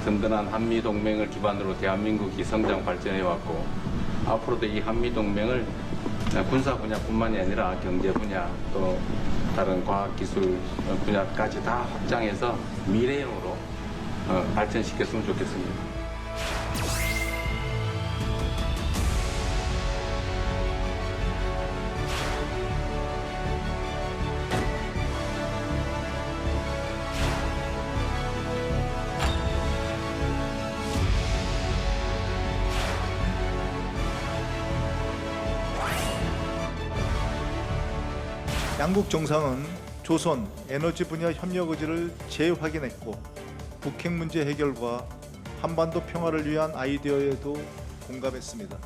든든한 한미 동맹을 기반으로 대한민국이 성장 발전해 왔고 앞으로도 이 한미 동맹을 군사 분야뿐만이 아니라 경제 분야 또 다른 과학 기술 분야까지 다 확장해서 미래형으로 발전시켰으면 좋겠습니다. 양국 정상은 조선 에너지 분야 협력 의지를 재확인했고 북핵 문제 해결과 한반도 평화를 위한 아이디어에도 공감했습니다.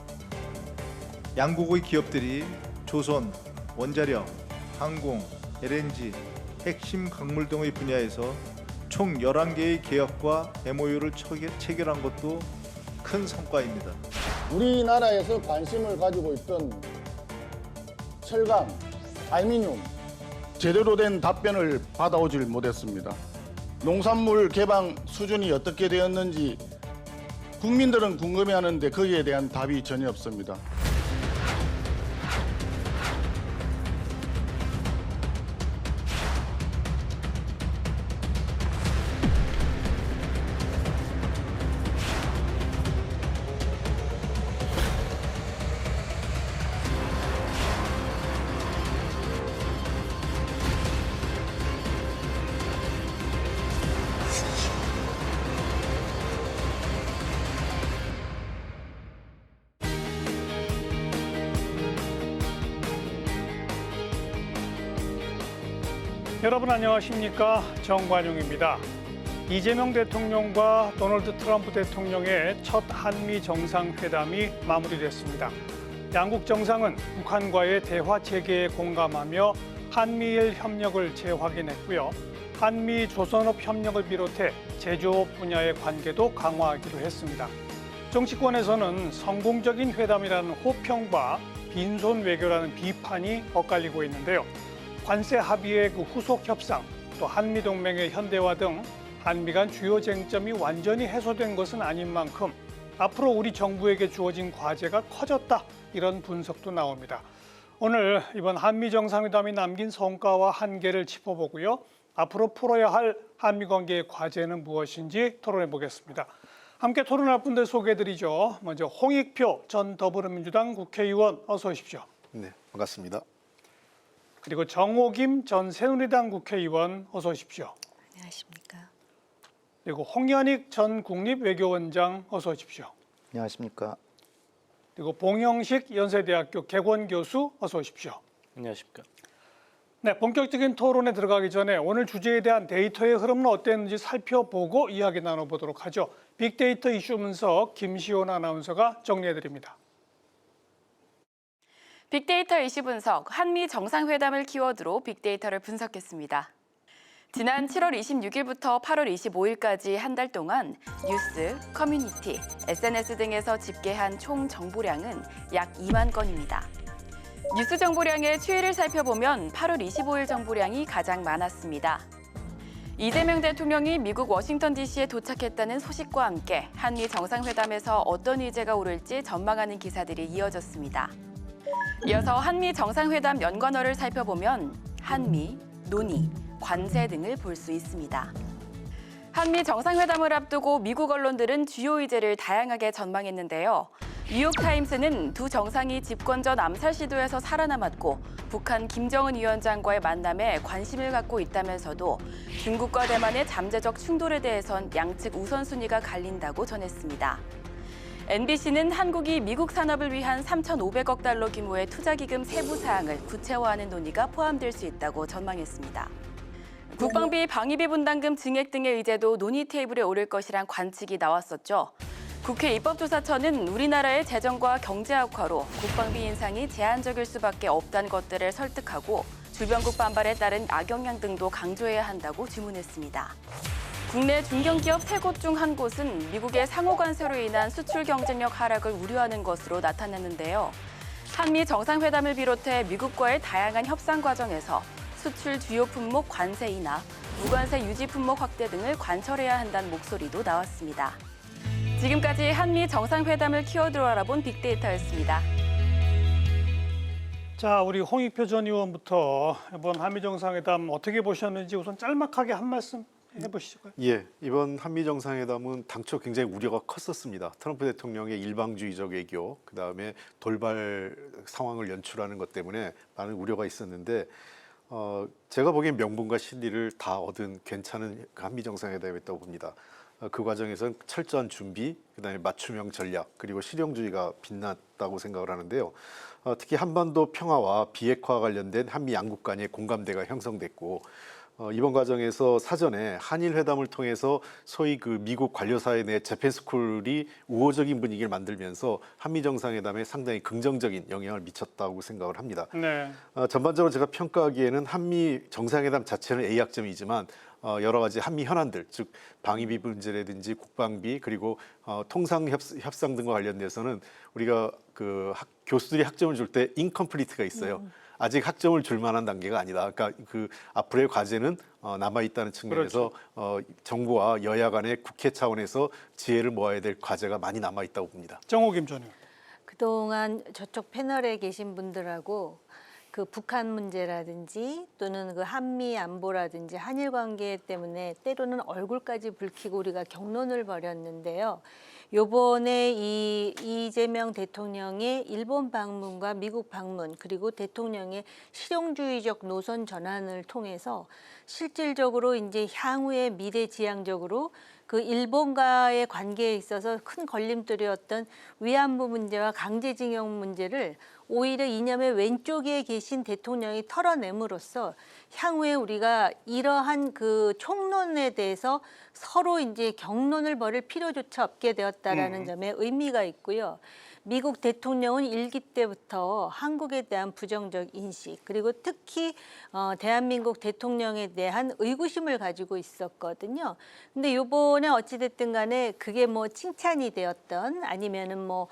양국의 기업들이 조선, 원자력, 항공, LNG, 핵심 광물 등의 분야에서 총 11개의 계약과 MOU를 체결한 것도 큰 성과입니다. 우리나라에서 관심을 가지고 있던 철강, 알미늄 제대로 된 답변을 받아오질 못했습니다. 농산물 개방 수준이 어떻게 되었는지 국민들은 궁금해하는데 거기에 대한 답이 전혀 없습니다. 여러분 안녕하십니까? 정관용입니다. 이재명 대통령과 도널드 트럼프 대통령의 첫 한미 정상회담이 마무리됐습니다. 양국 정상은 북한과의 대화 체계에 공감하며 한미일 협력을 재확인했고요. 한미 조선업 협력을 비롯해 제조업 분야의 관계도 강화하기로 했습니다. 정치권에서는 성공적인 회담이라는 호평과 빈손 외교라는 비판이 엇갈리고 있는데요. 관세 합의의 후속 협상, 또 한미동맹의 현대화 등 한미 간 주요 쟁점이 완전히 해소된 것은 아닌 만큼 앞으로 우리 정부에게 주어진 과제가 커졌다, 이런 분석도 나옵니다. 오늘 이번 한미 정상회담이 남긴 성과와 한계를 짚어보고요. 앞으로 풀어야 할 한미 관계의 과제는 무엇인지 토론해 보겠습니다. 함께 토론할 분들 소개해드리죠. 먼저 홍익표 전 더불어민주당 국회의원 어서 오십시오. 네, 반갑습니다. 그리고 정호김 전 새누리당 국회의원 어서 오십시오. 안녕하십니까. 그리고 홍연익 전 국립외교원장 어서 오십시오. 안녕하십니까. 그리고 봉영식 연세대학교 객원교수 어서 오십시오. 안녕하십니까. 네, 본격적인 토론에 들어가기 전에 오늘 주제에 대한 데이터의 흐름은 어땠는지 살펴보고 이야기 나눠보도록 하죠. 빅데이터 이슈 분석 김시온 아나운서가 정리해드립니다. 빅데이터 이슈 분석, 한미 정상회담을 키워드로 빅데이터를 분석했습니다. 지난 7월 26일부터 8월 25일까지 한 달 동안 뉴스, 커뮤니티, SNS 등에서 집계한 총 정보량은 약 2만 건입니다. 뉴스 정보량의 추이를 살펴보면 8월 25일 정보량이 가장 많았습니다. 이재명 대통령이 미국 워싱턴 DC에 도착했다는 소식과 함께 한미 정상회담에서 어떤 의제가 오를지 전망하는 기사들이 이어졌습니다. 이어서 한미 정상회담 연관어를 살펴보면 한미, 논의, 관세 등을 볼 수 있습니다. 한미 정상회담을 앞두고 미국 언론들은 주요 의제를 다양하게 전망했는데요. 뉴욕타임스는 두 정상이 집권전 암살 시도에서 살아남았고 북한 김정은 위원장과의 만남에 관심을 갖고 있다면서도 중국과 대만의 잠재적 충돌에 대해선 양측 우선순위가 갈린다고 전했습니다. NBC는 한국이 미국 산업을 위한 3,500억 달러 규모의 투자기금 세부 사항을 구체화하는 논의가 포함될 수 있다고 전망했습니다. 국방비 방위비 분담금 증액 등의 의제도 논의 테이블에 오를 것이란 관측이 나왔었죠. 국회 입법조사처는 우리나라의 재정과 경제 악화로 국방비 인상이 제한적일 수밖에 없다는 것들을 설득하고 주변국 반발에 따른 악영향 등도 강조해야 한다고 주문했습니다. 국내 중견기업 3곳 중 한 곳은 미국의 상호 관세로 인한 수출 경쟁력 하락을 우려하는 것으로 나타났는데요. 한미 정상회담을 비롯해 미국과의 다양한 협상 과정에서 수출 주요 품목 관세 인하, 무관세 유지 품목 확대 등을 관철해야 한다는 목소리도 나왔습니다. 지금까지 한미 정상회담을 키워드로 알아본 빅데이터였습니다. 자, 우리 홍익표 전 의원부터 이번 한미 정상회담 어떻게 보셨는지 우선 짤막하게 한 말씀 해보시죠. 예, 이번 한미 정상회담은 당초 굉장히 우려가 컸었습니다. 트럼프 대통령의 일방주의적 외교, 그다음에 돌발 상황을 연출하는 것 때문에 많은 우려가 있었는데 제가 보기엔 명분과 실리를 다 얻은 괜찮은 한미 정상회담이었다고 봅니다. 그 과정에서는 철저한 준비, 그다음에 맞춤형 전략, 그리고 실용주의가 빛났다고 생각을 하는데요. 특히 한반도 평화와 비핵화 관련된 한미 양국 간의 공감대가 형성됐고 이번 과정에서 사전에 한일 회담을 통해서 소위 그 미국 관료사회 내 재팬스쿨이 우호적인 분위기를 만들면서 한미 정상회담에 상당히 긍정적인 영향을 미쳤다고 생각을 합니다. 네. 전반적으로 제가 평가하기에는 한미 정상회담 자체는 A약점이지만 여러 가지 한미 현안들, 즉 방위비 문제라든지 국방비 그리고 통상 협상 등과 관련돼서는 우리가 그 교수들이 학점을 줄 때 인컴플리트가 있어요. 아직 학점을 줄 만한 단계가 아니다. 그러니까 그 앞으로의 과제는 남아 있다는 측면에서 정부와 여야 간의 국회 차원에서 지혜를 모아야 될 과제가 많이 남아 있다고 봅니다. 정호김 전 의원. 그동안 저쪽 패널에 계신 분들하고 그 북한 문제라든지 또는 그 한미 안보라든지 한일 관계 때문에 때로는 얼굴까지 붉히고 우리가 격론을 벌였는데요. 요번에 이 이재명 대통령의 일본 방문과 미국 방문 그리고 대통령의 실용주의적 노선 전환을 통해서 실질적으로 이제 향후의 미래지향적으로 그 일본과의 관계에 있어서 큰 걸림돌이었던 위안부 문제와 강제징용 문제를 오히려 이념의 왼쪽에 계신 대통령이 털어냄으로써 향후에 우리가 이러한 그 총론에 대해서 서로 이제 격론을 벌일 필요조차 없게 되었다라는 점에 의미가 있고요. 미국 대통령은 일기 때부터 한국에 대한 부정적 인식 그리고 특히 대한민국 대통령에 대한 의구심을 가지고 있었거든요. 근데 이번에 어찌됐든 간에 그게 뭐 칭찬이 되었던 아니면은 뭐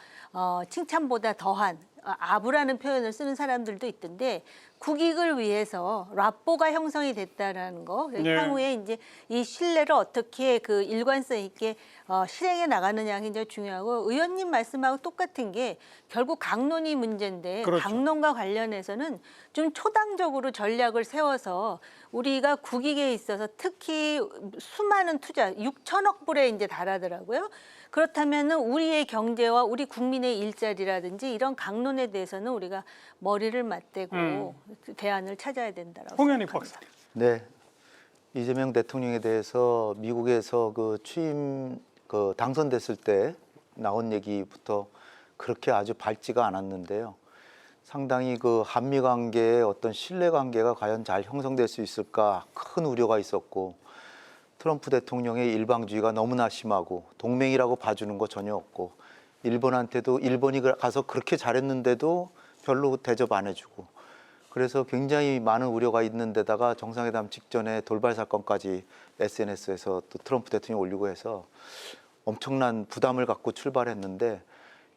칭찬보다 더한 아부라는 표현을 쓰는 사람들도 있던데 국익을 위해서 라뽀가 형성이 됐다라는 거. 네. 향후에 이제 이 신뢰를 어떻게 그 일관성 있게 실행해 나가느냐가 굉장히 중요하고 의원님 말씀하고 똑같은 게 결국 강론이 문제인데 그렇죠. 강론과 관련해서는 좀 초당적으로 전략을 세워서 우리가 국익에 있어서 특히 수많은 투자 6천억 불에 이제 달하더라고요. 그렇다면은 우리의 경제와 우리 국민의 일자리라든지 이런 강론에 대해서는 우리가 머리를 맞대고 대안을 찾아야 된다라고 홍현희 생각합니다. 박사. 네, 이재명 대통령에 대해서 미국에서 그 취임 그 당선됐을 때 나온 얘기부터 그렇게 아주 밝지가 않았는데요. 상당히 그 한미 관계의 어떤 신뢰 관계가 과연 잘 형성될 수 있을까 큰 우려가 있었고 트럼프 대통령의 일방주의가 너무나 심하고 동맹이라고 봐주는 거 전혀 없고 일본한테도 일본이 가서 그렇게 잘했는데도 별로 대접 안 해주고 그래서 굉장히 많은 우려가 있는 데다가 정상회담 직전에 돌발 사건까지 SNS에서 또 트럼프 대통령이 올리고 해서 엄청난 부담을 갖고 출발했는데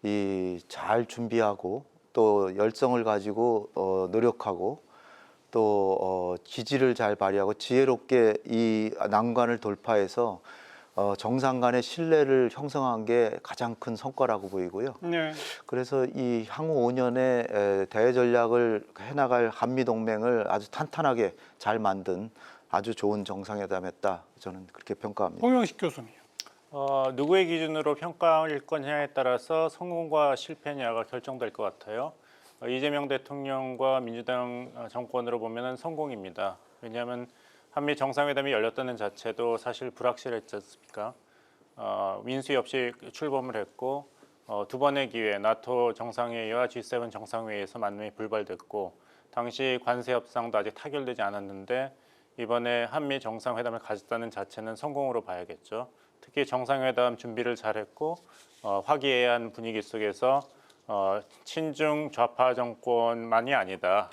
이 잘 준비하고 또 열성을 가지고 노력하고 또 지지를 잘 발휘하고 지혜롭게 이 난관을 돌파해서 정상 간의 신뢰를 형성한 게 가장 큰 성과라고 보이고요. 네. 그래서 이 향후 5년의 대외 전략을 해나갈 한미 동맹을 아주 탄탄하게 잘 만든 아주 좋은 정상회담이었다. 저는 그렇게 평가합니다. 홍영식 교수님. 누구의 기준으로 평가할 거냐에 따라서 성공과 실패냐가 결정될 것 같아요. 이재명 대통령과 민주당 정권으로 보면은 성공입니다. 왜냐하면 한미 정상회담이 열렸다는 자체도 사실 불확실했지 않습니까? 민수위 없이 출범을 했고 두 번의 기회 나토 정상회의와 G7 정상회의에서 만남이 불발됐고 당시 관세 협상도 아직 타결되지 않았는데 이번에 한미 정상회담을 가졌다는 자체는 성공으로 봐야겠죠. 특히 정상회담 준비를 잘했고 화기애애한 분위기 속에서 친중 좌파 정권만이 아니다.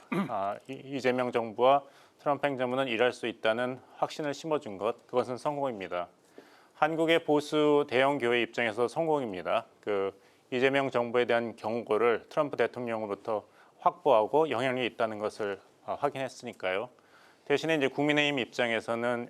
이재명 정부와 트럼프 행정부는 일할 수 있다는 확신을 심어준 것, 그것은 성공입니다. 한국의 보수 대형 교회 입장에서 성공입니다. 그 이재명 정부에 대한 경고를 트럼프 대통령으로부터 확보하고 영향력이 있다는 것을 확인했으니까요. 대신에 이제 국민의힘 입장에서는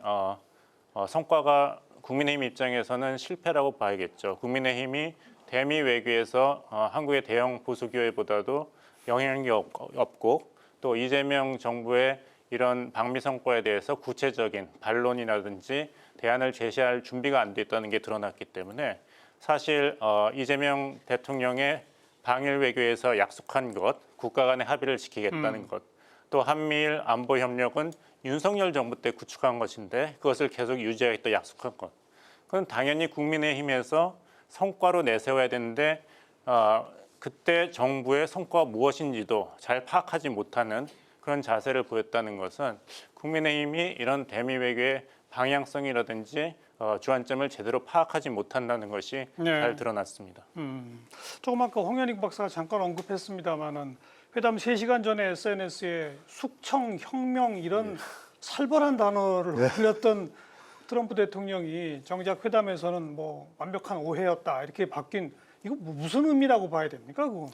성과가 국민의힘 입장에서는 실패라고 봐야겠죠. 국민의힘이 대미 외교에서 한국의 대형 보수 교회보다도 영향력이 없고 또 이재명 정부의 이런 방미 성과에 대해서 구체적인 반론이라든지 대안을 제시할 준비가 안 돼 있다는 게 드러났기 때문에 사실 이재명 대통령의 방일 외교에서 약속한 것, 국가 간의 합의를 지키겠다는 것, 또 한미일 안보 협력은 윤석열 정부 때 구축한 것인데 그것을 계속 유지하겠다 약속한 것. 그건 당연히 국민의힘에서 성과로 내세워야 되는데 그때 정부의 성과가 무엇인지도 잘 파악하지 못하는 그런 자세를 보였다는 것은 국민의힘이 이런 대미 외교의 방향성이라든지 주안점을 제대로 파악하지 못한다는 것이 잘 드러났습니다. 조금 아까 홍현익 박사가 잠깐 언급했습니다마는 회담 3시간 전에 SNS에 숙청, 혁명 이런 살벌한 단어를 흘렸던 트럼프 대통령이 정작 회담에서는 뭐 완벽한 오해였다 이렇게 바뀐 이거 무슨 의미라고 봐야 됩니까? 그건?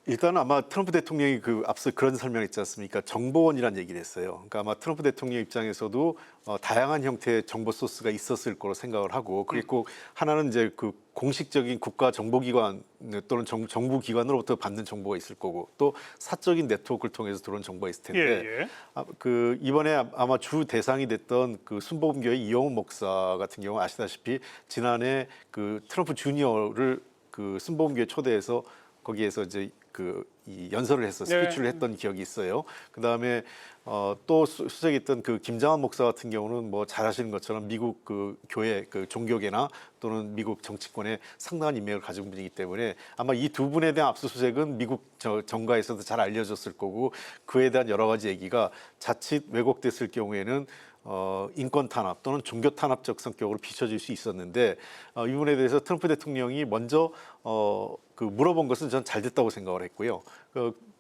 일단 아마 트럼프 대통령이 앞서 그런 설명했지 않습니까? 정보원이라는 얘기를 했어요. 그러니까 아마 트럼프 대통령 입장에서도 다양한 형태의 정보 소스가 있었을 거로 생각을 하고 그게 꼭 하나는 이제 그 공식적인 국가 정보기관 또는 정부 기관으로부터 받는 정보가 있을 거고 또 사적인 네트워크를 통해서 들어온 정보가 있을 텐데 이번에 아마 주 대상이 됐던 그 순복음교회 이영훈 목사 같은 경우 아시다시피 지난해 그 트럼프 주니어를 그 순복음교회 초대해서 거기에서 이제 이 연설을 해서 스피치를 했던 기억이 있어요. 그다음에 또 수석했던 그 김장한 목사 같은 경우는 뭐 잘 아시는 것처럼 미국 그 교회 그 종교계나 또는 미국 정치권에 상당한 인맥을 가진 분이기 때문에 아마 이 두 분에 대한 압수수색은 미국 정가에서도 잘 알려졌을 거고 그에 대한 여러 가지 얘기가 자칫 왜곡됐을 경우에는 인권 탄압 또는 종교 탄압적 성격으로 비춰질 수 있었는데 이 부분에 대해서 트럼프 대통령이 먼저 물어본 것은 전 잘 됐다고 생각을 했고요.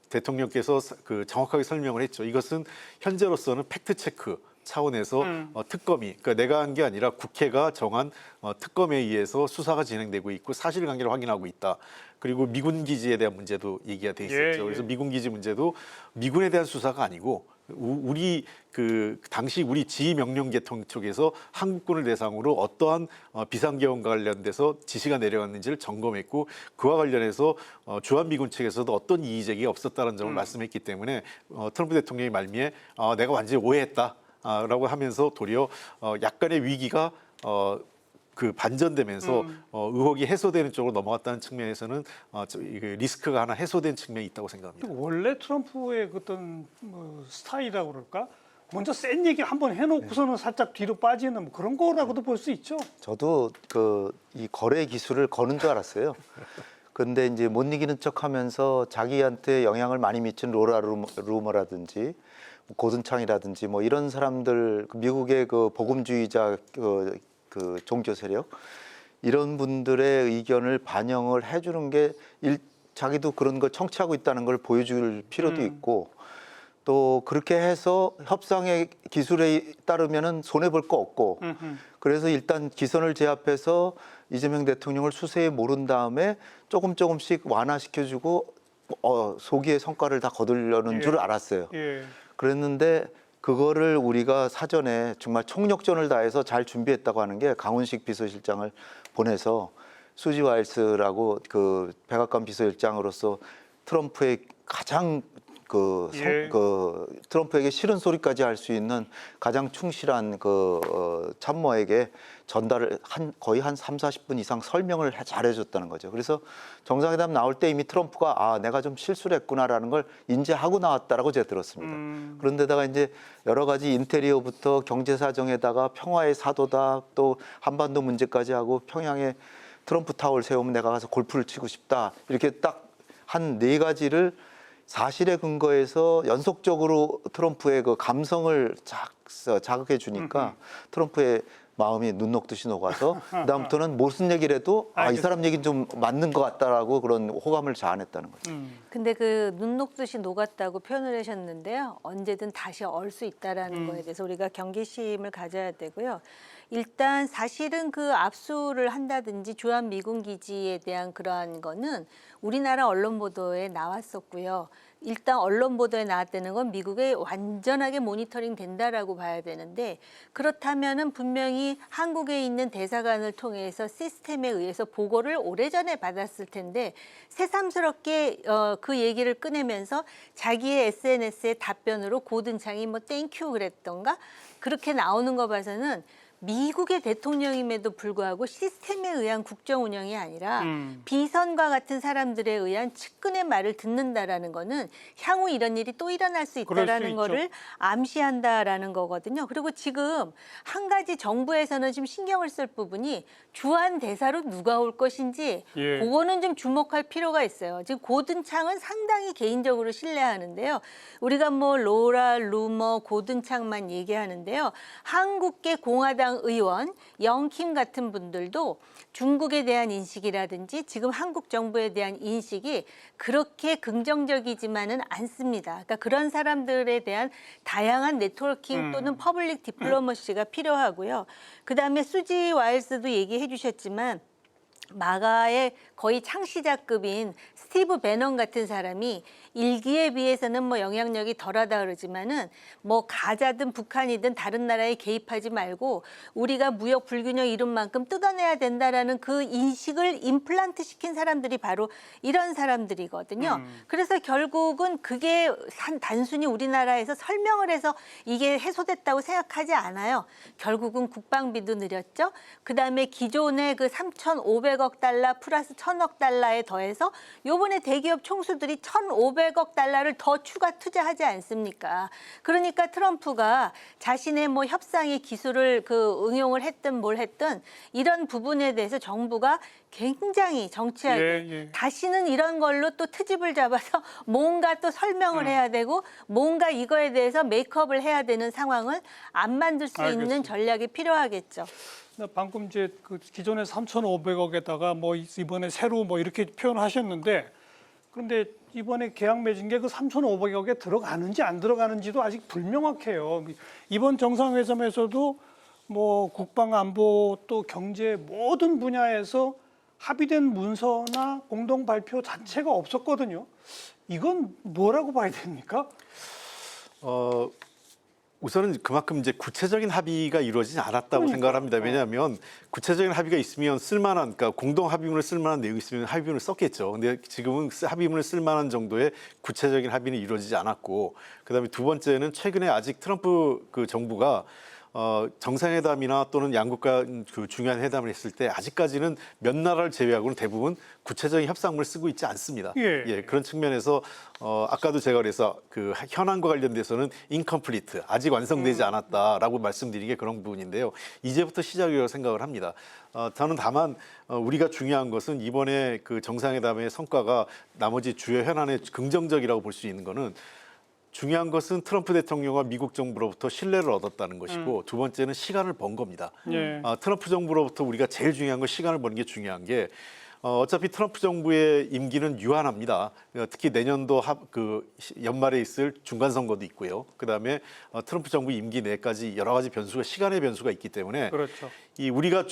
대통령께서 정확하게 설명을 했죠. 이것은 현재로서는 팩트 체크 차원에서 특검이 그러니까 내가 한 게 아니라 국회가 정한 특검에 의해서 수사가 진행되고 있고 사실관계를 확인하고 있다. 그리고 미군 기지에 대한 문제도 얘기가 돼 있었죠. 그래서 미군 기지 문제도 미군에 대한 수사가 아니고 우리 당시 우리 지휘명령 계통 쪽에서 한국군을 대상으로 어떠한 비상계엄과 관련돼서 지시가 내려갔는지를 점검했고 그와 관련해서 주한미군 측에서도 어떤 이의 제기가 없었다는 점을 말씀했기 때문에 트럼프 대통령이 말미에 내가 완전히 오해했다라고 하면서 도리어 약간의 위기가 반전되면서 의혹이 해소되는 쪽으로 넘어갔다는 측면에서는 리스크가 하나 해소된 측면이 있다고 생각합니다. 원래 트럼프의 어떤 스타일이라고 그럴까? 먼저 센 얘기 한번 해놓고서는 살짝 뒤로 빠지는 뭐 그런 거라고도 볼 수 있죠. 저도 이 거래 기술을 거는 줄 알았어요. 근데 이제 못 이기는 척하면서 자기한테 영향을 많이 미친 로라 루머라든지 고든창이라든지 뭐 이런 사람들 미국의 복음주의자 종교 세력 이런 분들의 의견을 반영을 해주는 게 자기도 그런 걸 청취하고 있다는 걸 보여줄 필요도 있고 또 그렇게 해서 협상의 기술에 따르면은 손해 볼 거 없고 그래서 일단 기선을 제압해서 이재명 대통령을 수세에 모른 다음에 조금씩 완화시켜주고 소기의 성과를 다 거두려는 줄 알았어요. 그랬는데 그거를 우리가 사전에 정말 총력전을 다해서 잘 준비했다고 하는 게 강훈식 비서실장을 보내서 수지 와일스라고 백악관 비서실장으로서 트럼프의 가장 트럼프에게 싫은 소리까지 할 수 있는 가장 충실한 참모에게 전달을 거의 한 30-40분 이상 설명을 잘해줬다는 거죠. 그래서 정상회담 나올 때 이미 트럼프가 내가 좀 실수를 했구나라는 걸 인지하고 나왔다라고 제가 들었습니다. 그런데다가 이제 여러 가지 인테리어부터 경제 사정에다가 평화의 사도다 또 한반도 문제까지 하고 평양에 트럼프 타워를 세우면 내가 가서 골프를 치고 싶다 이렇게 딱 한 4가지를 사실에 근거해서 연속적으로 트럼프의 감성을 자극해 주니까 트럼프의 마음이 눈 녹듯이 녹아서 그다음부터는 무슨 얘기를 해도 이 사람 얘기는 좀 맞는 것 같다라고 그런 호감을 자아냈다는 거죠. 근데 눈 녹듯이 녹았다고 표현을 하셨는데요. 언제든 다시 얼 수 있다라는 거에 대해서 우리가 경계심을 가져야 되고요. 일단 사실은 압수를 한다든지 주한 미군 기지에 대한 그러한 거는 우리나라 언론 보도에 나왔었고요. 일단 언론 보도에 나왔다는 건 미국에 완전하게 모니터링 된다라고 봐야 되는데 그렇다면은 분명히 한국에 있는 대사관을 통해서 시스템에 의해서 보고를 오래전에 받았을 텐데 새삼스럽게 그 얘기를 꺼내면서 자기의 SNS의 답변으로 고든창이 뭐 땡큐 그랬던가 그렇게 나오는 거 봐서는 미국의 대통령임에도 불구하고 시스템에 의한 국정 운영이 아니라 비선과 같은 사람들에 의한 측근의 말을 듣는다라는 거는 향후 이런 일이 또 일어날 수 있다라는 거를 암시한다라는 거거든요. 그리고 지금 한 가지 정부에서는 좀 신경을 쓸 부분이 주한 대사로 누가 올 것인지 예. 그거는 좀 주목할 필요가 있어요. 지금 고든창은 상당히 개인적으로 신뢰하는데요. 우리가 뭐 로라, 루머, 고든창만 얘기하는데요. 한국계 공화당 의원, 영킴 같은 분들도 중국에 대한 인식이라든지 지금 한국 정부에 대한 인식이 그렇게 긍정적이지만은 않습니다. 그러니까 그런 사람들에 대한 다양한 네트워킹 또는 퍼블릭 디플로머시가 필요하고요. 그다음에 수지 와일스도 얘기해 주셨지만 마가의 거의 창시자급인 스티브 배넌 같은 사람이 일기에 비해서는 뭐 영향력이 덜하다 그러지만은 뭐 가자든 북한이든 다른 나라에 개입하지 말고 우리가 무역 불균형 이룬 만큼 뜯어내야 된다라는 그 인식을 임플란트 시킨 사람들이 바로 이런 사람들이거든요. 그래서 결국은 그게 단순히 우리나라에서 설명을 해서 이게 해소됐다고 생각하지 않아요. 결국은 국방비도 늘렸죠. 그다음에 기존의 그 3,500억 달러 플러스 1,000억 달러에 더해서 요번에 대기업 총수들이 1,500억 달러를 더 추가 투자하지 않습니까? 그러니까 트럼프가 자신의 뭐 협상의 기술을 그 응용을 했든 뭘 했든 이런 부분에 대해서 정부가 굉장히 정치하게 다시는 이런 걸로 또 트집을 잡아서 뭔가 또 설명을 해야 되고 뭔가 이거에 대해서 메이크업을 해야 되는 상황을 안 만들 수 있는 전략이 필요하겠죠. 방금 이제 그 기존의 3,500억에다가 뭐 이번에 새로 뭐 이렇게 표현하셨는데 그런데 이번에 계약 맺은 게 그 3,500억에 들어가는지 안 들어가는지도 아직 불명확해요. 이번 정상회담에서도 뭐 국방 안보 또 경제 모든 분야에서 합의된 문서나 공동 발표 자체가 없었거든요. 이건 뭐라고 봐야 됩니까? 우선은 그만큼 이제 구체적인 합의가 이루어지지 않았다고 생각을 합니다. 왜냐하면 구체적인 합의가 있으면 쓸만한, 그러니까 공동 합의문을 쓸만한 내용이 있으면 합의문을 썼겠죠. 근데 지금은 합의문을 쓸만한 정도의 구체적인 합의는 이루어지지 않았고, 그다음에 두 번째는 최근에 아직 트럼프 그 정부가 정상회담이나 또는 양국과 그 중요한 회담을 했을 때 아직까지는 몇 나라를 제외하고는 대부분 구체적인 협상문을 쓰고 있지 않습니다. 예, 그런 측면에서 아까도 제가 그래서 그 현안과 관련돼서는 incomplete, 아직 완성되지 않았다라고 말씀드린 게 그런 부분인데요. 이제부터 시작이라고 생각을 합니다. 저는 다만 우리가 중요한 것은 이번에 그 정상회담의 성과가 나머지 주요 현안에 긍정적이라고 볼 수 있는 거는 중요한 것은 트럼프 대통령과 미국 정부로부터 신뢰를 얻었다는 것이고 두 번째는 시간을 번 겁니다. 트럼프 정부로부터 우리가 제일 중요한 건 시간을 버는 게 중요한 게 어차피 트럼프 정부의 임기는 유한합니다. 특히 내년도 그 연말에 있을 중간 선거도 있고요. 그다음에 트럼프 정부 임기 내까지 여러 가지 변수가 시간의 변수가 있기 때문에 그렇죠. 이 우리가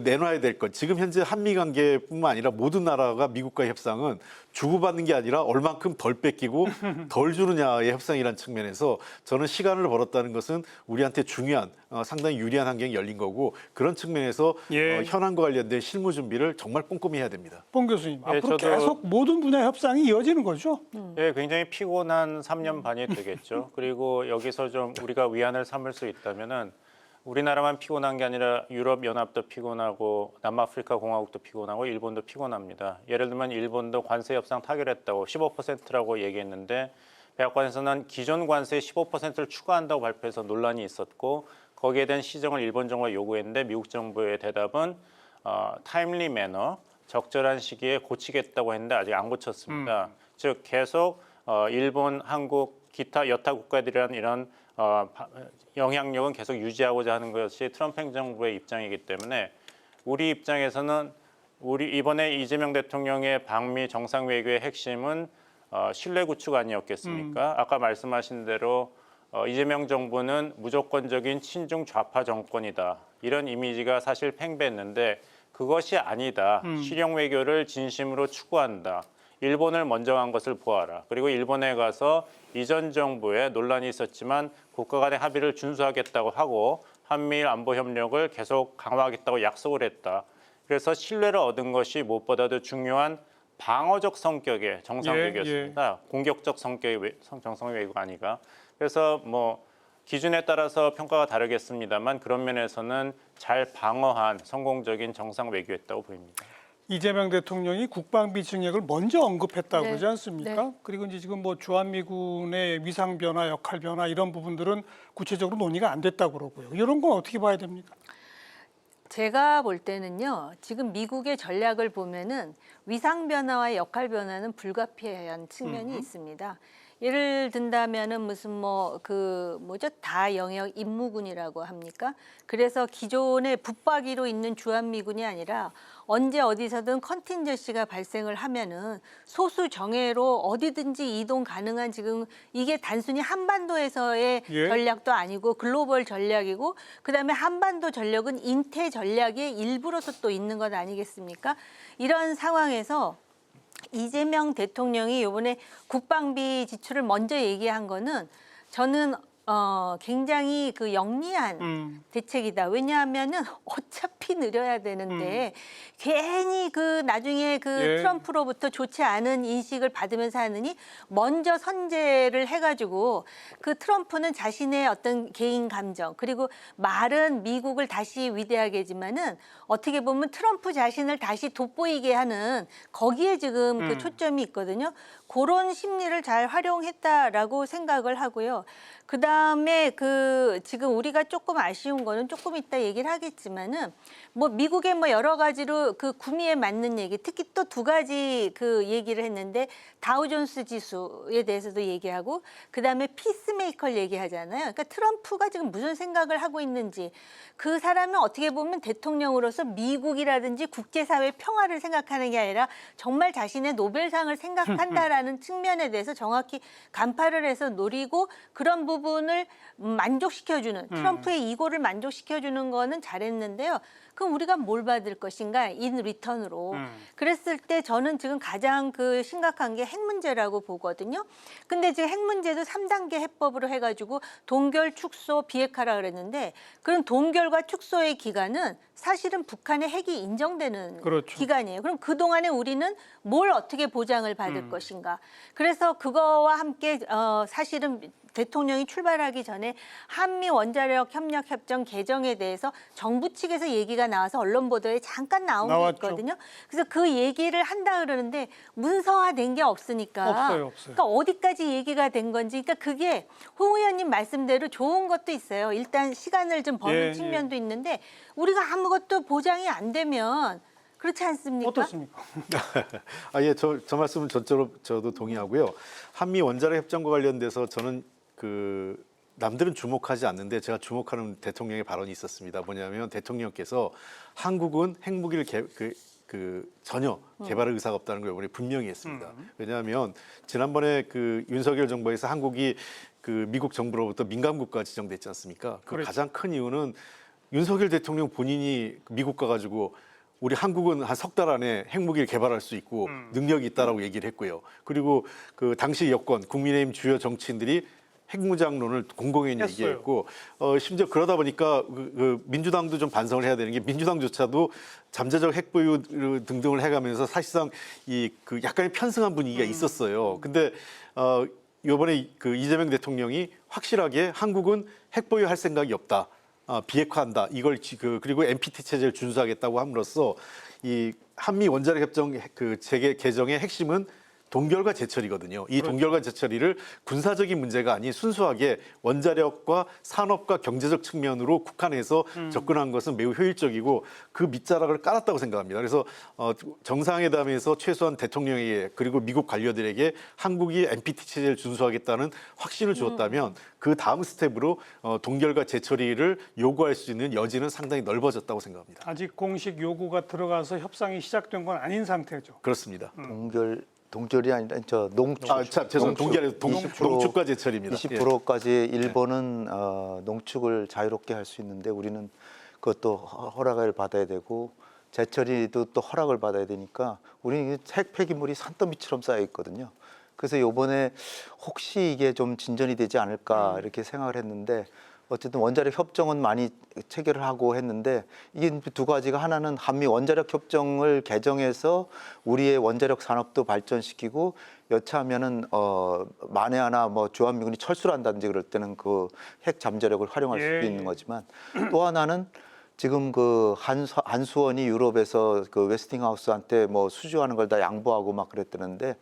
내놔야 될 것, 지금 현재 한미 관계뿐만 아니라 모든 나라가 미국과의 협상은 주고받는 게 아니라 얼만큼 덜 뺏기고 덜 주느냐의 협상이라는 측면에서 저는 시간을 벌었다는 것은 우리한테 중요한 상당히 유리한 환경이 열린 거고 그런 측면에서 현안과 관련된 실무 준비를 정말 꼼꼼히 해야 됩니다. 봉 교수님, 예, 앞으로 계속 모든 분야 협상이 이어지는 거죠? 예, 굉장히 피곤한 3년 반이 되겠죠. 그리고 여기서 좀 우리가 위안을 삼을 수 있다면은 우리나라만 피곤한 게 아니라 유럽 연합도 피곤하고 남아프리카 공화국도 피곤하고 일본도 피곤합니다. 예를 들면 일본도 관세 협상 타결했다고 15%라고 얘기했는데 백악관에서는 기존 관세의 15%를 추가한다고 발표해서 논란이 있었고 거기에 대한 시정을 일본 정부가 요구했는데 미국 정부의 대답은 타임리 매너, 적절한 시기에 고치겠다고 했는데 아직 안 고쳤습니다. 즉 계속 일본, 한국, 기타 여타 국가들이란 이런 영향력은 계속 유지하고자 하는 것이 트럼프 행정부의 입장이기 때문에 우리 입장에서는 이번에 이재명 대통령의 방미 정상외교의 핵심은 신뢰 구축 아니었겠습니까? 아까 말씀하신 대로 이재명 정부는 무조건적인 친중 좌파 정권이다. 이런 이미지가 사실 팽배했는데 그것이 아니다. 실용 외교를 진심으로 추구한다. 일본을 먼저 간 것을 보아라. 그리고 일본에 가서 이전 정부에 논란이 있었지만 국가 간의 합의를 준수하겠다고 하고 한미일 안보 협력을 계속 강화하겠다고 약속을 했다. 그래서 신뢰를 얻은 것이 무엇보다도 중요한 방어적 성격의 정상 외교였습니다. 공격적 성격의 정상 외교가 아니라. 그래서 뭐 기준에 따라서 평가가 다르겠습니다만 그런 면에서는 잘 방어한 성공적인 정상 외교였다고 보입니다. 이재명 대통령이 국방비 증액을 먼저 언급했다고 네. 그러지 않습니까? 네. 그리고 이제 지금 뭐 주한미군의 위상 변화, 역할 변화 이런 부분들은 구체적으로 논의가 안 됐다고 그러고요. 이런 건 어떻게 봐야 됩니까? 제가 볼 때는요, 지금 미국의 전략을 보면은 위상 변화와 역할 변화는 불가피한 측면이 있습니다. 예를 든다면은 무슨 뭐 그 뭐죠, 다영역 임무군이라고 합니까? 그래서 기존의 붙박이로 있는 주한미군이 아니라 언제 어디서든 컨틴전시가 발생을 하면은 소수 정예로 어디든지 이동 가능한, 지금 이게 단순히 한반도에서의 예. 전략도 아니고 글로벌 전략이고, 그다음에 한반도 전략은 인태 전략의 일부로서 또 있는 것 아니겠습니까? 이런 상황에서 이재명 대통령이 이번에 국방비 지출을 먼저 얘기한 거는 저는 굉장히 그 영리한 대책이다. 왜냐하면은 어차피 느려야 되는데 괜히 그 나중에 그 예. 트럼프로부터 좋지 않은 인식을 받으면서 하느니 먼저 선제를 해가지고, 그 트럼프는 자신의 어떤 개인 감정, 그리고 말은 미국을 다시 위대하게지만은 어떻게 보면 트럼프 자신을 다시 돋보이게 하는, 거기에 지금 그 초점이 있거든요. 그런 심리를 잘 활용했다라고 생각을 하고요. 그다음에 그 지금 우리가 조금 아쉬운 거는 조금 이따 얘기를 하겠지만은, 뭐 미국의 뭐 여러 가지로 그 구미에 맞는 얘기, 특히 또 두 가지 그 얘기를 했는데, 다우존스 지수에 대해서도 얘기하고 그다음에 피스메이커 얘기하잖아요. 그러니까 트럼프가 지금 무슨 생각을 하고 있는지, 그 사람은 어떻게 보면 대통령으로서 미국이라든지 국제사회 평화를 생각하는 게 아니라 정말 자신의 노벨상을 생각한다라는 측면에 대해서 정확히 간파를 해서 노리고, 그런 부분을 만족시켜주는, 트럼프의 이고를 만족시켜주는 거는 잘했는데요. 그럼 우리가 뭘 받을 것인가, 인 리턴으로. 그랬을 때 저는 지금 가장 그 심각한 게 핵 문제라고 보거든요. 근데 지금 핵 문제도 3단계 해법으로 해가지고 동결, 축소, 비핵화라 그랬는데, 그럼 동결과 축소의 기간은 사실은 북한의 핵이 인정되는 그렇죠. 기간이에요. 그럼 그동안에 우리는 뭘 어떻게 보장을 받을 것인가. 그래서 그거와 함께 사실은 대통령이 출발하기 전에 한미 원자력 협력 협정 개정에 대해서 정부 측에서 얘기가 나와서 언론 보도에 잠깐 나온 나왔죠. 게 있거든요. 그래서 그 얘기를 한다 그러는데 문서화된 게 없으니까. 없어요. 그러니까 어디까지 얘기가 된 건지. 그러니까 그게 홍 의원님 말씀대로 좋은 것도 있어요. 일단 시간을 좀 버는 예, 측면도 있는데, 우리가 아무것도 보장이 안 되면 그렇지 않습니까? 어떻습니까? 예, 저 말씀은 전적으로 저도 동의하고요. 한미 원자력 협정과 관련돼서 저는 그 남들은 주목하지 않는데 제가 주목하는 대통령의 발언이 있었습니다. 뭐냐면 대통령께서 한국은 핵무기를 전혀 개발할 의사가 없다는 걸 이번에 분명히 했습니다. 왜냐하면 지난번에 그 윤석열 정부에서 한국이 그 미국 정부로부터 민감국가 지정됐지 않습니까? 그 그렇죠. 가장 큰 이유는 윤석열 대통령 본인이 미국 가가지고 우리 한국은 한 석 달 안에 핵무기를 개발할 수 있고 능력이 있다라고 얘기를 했고요. 그리고 그 당시 여권 국민의힘 주요 정치인들이 핵무장론을 공공연히 했어요. 얘기했고, 심지어 그러다 보니까 그 민주당도 좀 반성을 해야 되는 게, 민주당조차도 잠재적 핵보유 등등을 해가면서 사실상 그 약간의 편승한 분위기가 있었어요. 근데 이번에 그 이재명 대통령이 확실하게 한국은 핵보유할 생각이 없다, 비핵화한다, 이걸 그리고 NPT 체제를 준수하겠다고 함으로써 이 한미 원자력 협정 그 재개 개정의 핵심은 동결과 재처리거든요. 이 동결과 재처리를 군사적인 문제가 아닌 순수하게 원자력과 산업과 경제적 측면으로 국한해서 접근한 것은 매우 효율적이고 그 밑자락을 깔았다고 생각합니다. 그래서 정상회담에서 최소한 대통령에게 그리고 미국 관료들에게 한국이 NPT 체제를 준수하겠다는 확신을 주었다면 그 다음 스텝으로 동결과 재처리를 요구할 수 있는 여지는 상당히 넓어졌다고 생각합니다. 아직 공식 요구가 들어가서 협상이 시작된 건 아닌 상태죠. 그렇습니다. 동결이 아니라 저 농축. 죄송합니다. 동결에서 농축과 재처리입니다. 20%까지 일본은 농축을 자유롭게 할 수 있는데 우리는 그것도 허락을 받아야 되고, 재처리도 또 허락을 받아야 되니까 우리는 핵 폐기물이 산더미처럼 쌓여 있거든요. 그래서 이번에 혹시 이게 좀 진전이 되지 않을까 이렇게 생각을 했는데 어쨌든 원자력 협정은 많이 체결을 하고 했는데 이게 두 가지가 하나는 한미 원자력 협정을 개정해서 우리의 원자력 산업도 발전시키고 여차하면은 만에 하나 뭐 주한미군이 철수를 한다든지 그럴 때는 그 핵 잠재력을 활용할 예, 수도 있는 예. 거지만 또 하나는 지금 그 한수원이 유럽에서 그 웨스팅하우스한테 뭐 수주하는 걸 다 양보하고 막 그랬다는데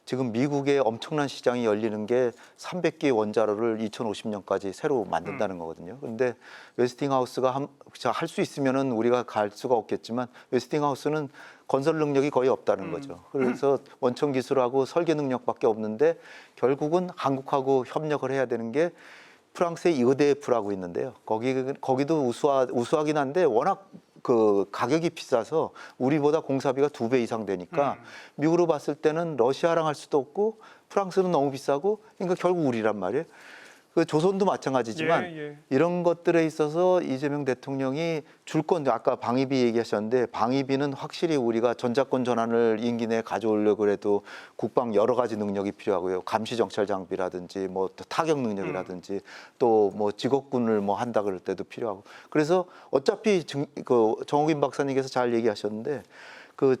지금 미국에 엄청난 시장이 열리는 게 300개의 원자로를 2050년까지 새로 만든다는 거거든요. 그런데 웨스팅하우스가 할 수 있으면은 우리가 갈 수가 없겠지만 웨스팅하우스는 건설 능력이 거의 없다는 거죠. 그래서 원천 기술하고 설계 능력밖에 없는데 결국은 한국하고 협력을 해야 되는 게 프랑스의 EDF라고 있는데요. 거기도 우수하긴 한데 워낙 그 가격이 비싸서 우리보다 공사비가 2배 이상 되니까 미국으로 봤을 때는 러시아랑 할 수도 없고 프랑스는 너무 비싸고 그러니까 결국 우리란 말이에요. 그 조선도 마찬가지지만 예. 이런 것들에 있어서 이재명 대통령이 줄 건데 아까 방위비 얘기하셨는데 방위비는 확실히 우리가 전자권 전환을 임기 내에 가져오려고 해도 국방 여러 가지 능력이 필요하고요. 감시 정찰 장비라든지 뭐 타격 능력이라든지 또 뭐 직업군을 뭐 한다 그럴 때도 필요하고 그래서 어차피 그 정욱인 박사님께서 잘 얘기하셨는데 그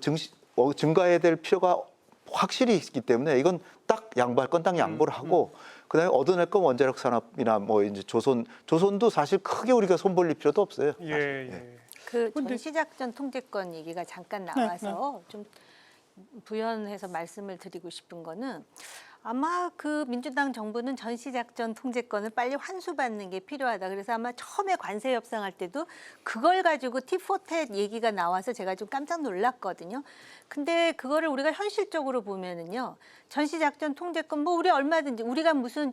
증가해야 될 필요가 확실히 있기 때문에 이건 딱 양보할 건 딱 양보를 하고 그다음에 얻어낼 건 원자력 산업이나 뭐 이제 조선도 사실 크게 우리가 손벌릴 필요도 없어요. 예. 그 전시작전 통제권 얘기가 잠깐 나와서 좀 부연해서 말씀을 드리고 싶은 거는 아마 그 민주당 정부는 전시작전 통제권을 빨리 환수받는 게 필요하다. 그래서 아마 처음에 관세 협상할 때도 그걸 가지고 tit-for-tat 얘기가 나와서 제가 좀 깜짝 놀랐거든요. 근데 그거를 우리가 현실적으로 보면은요. 전시작전 통제권 뭐 우리 얼마든지 우리가 무슨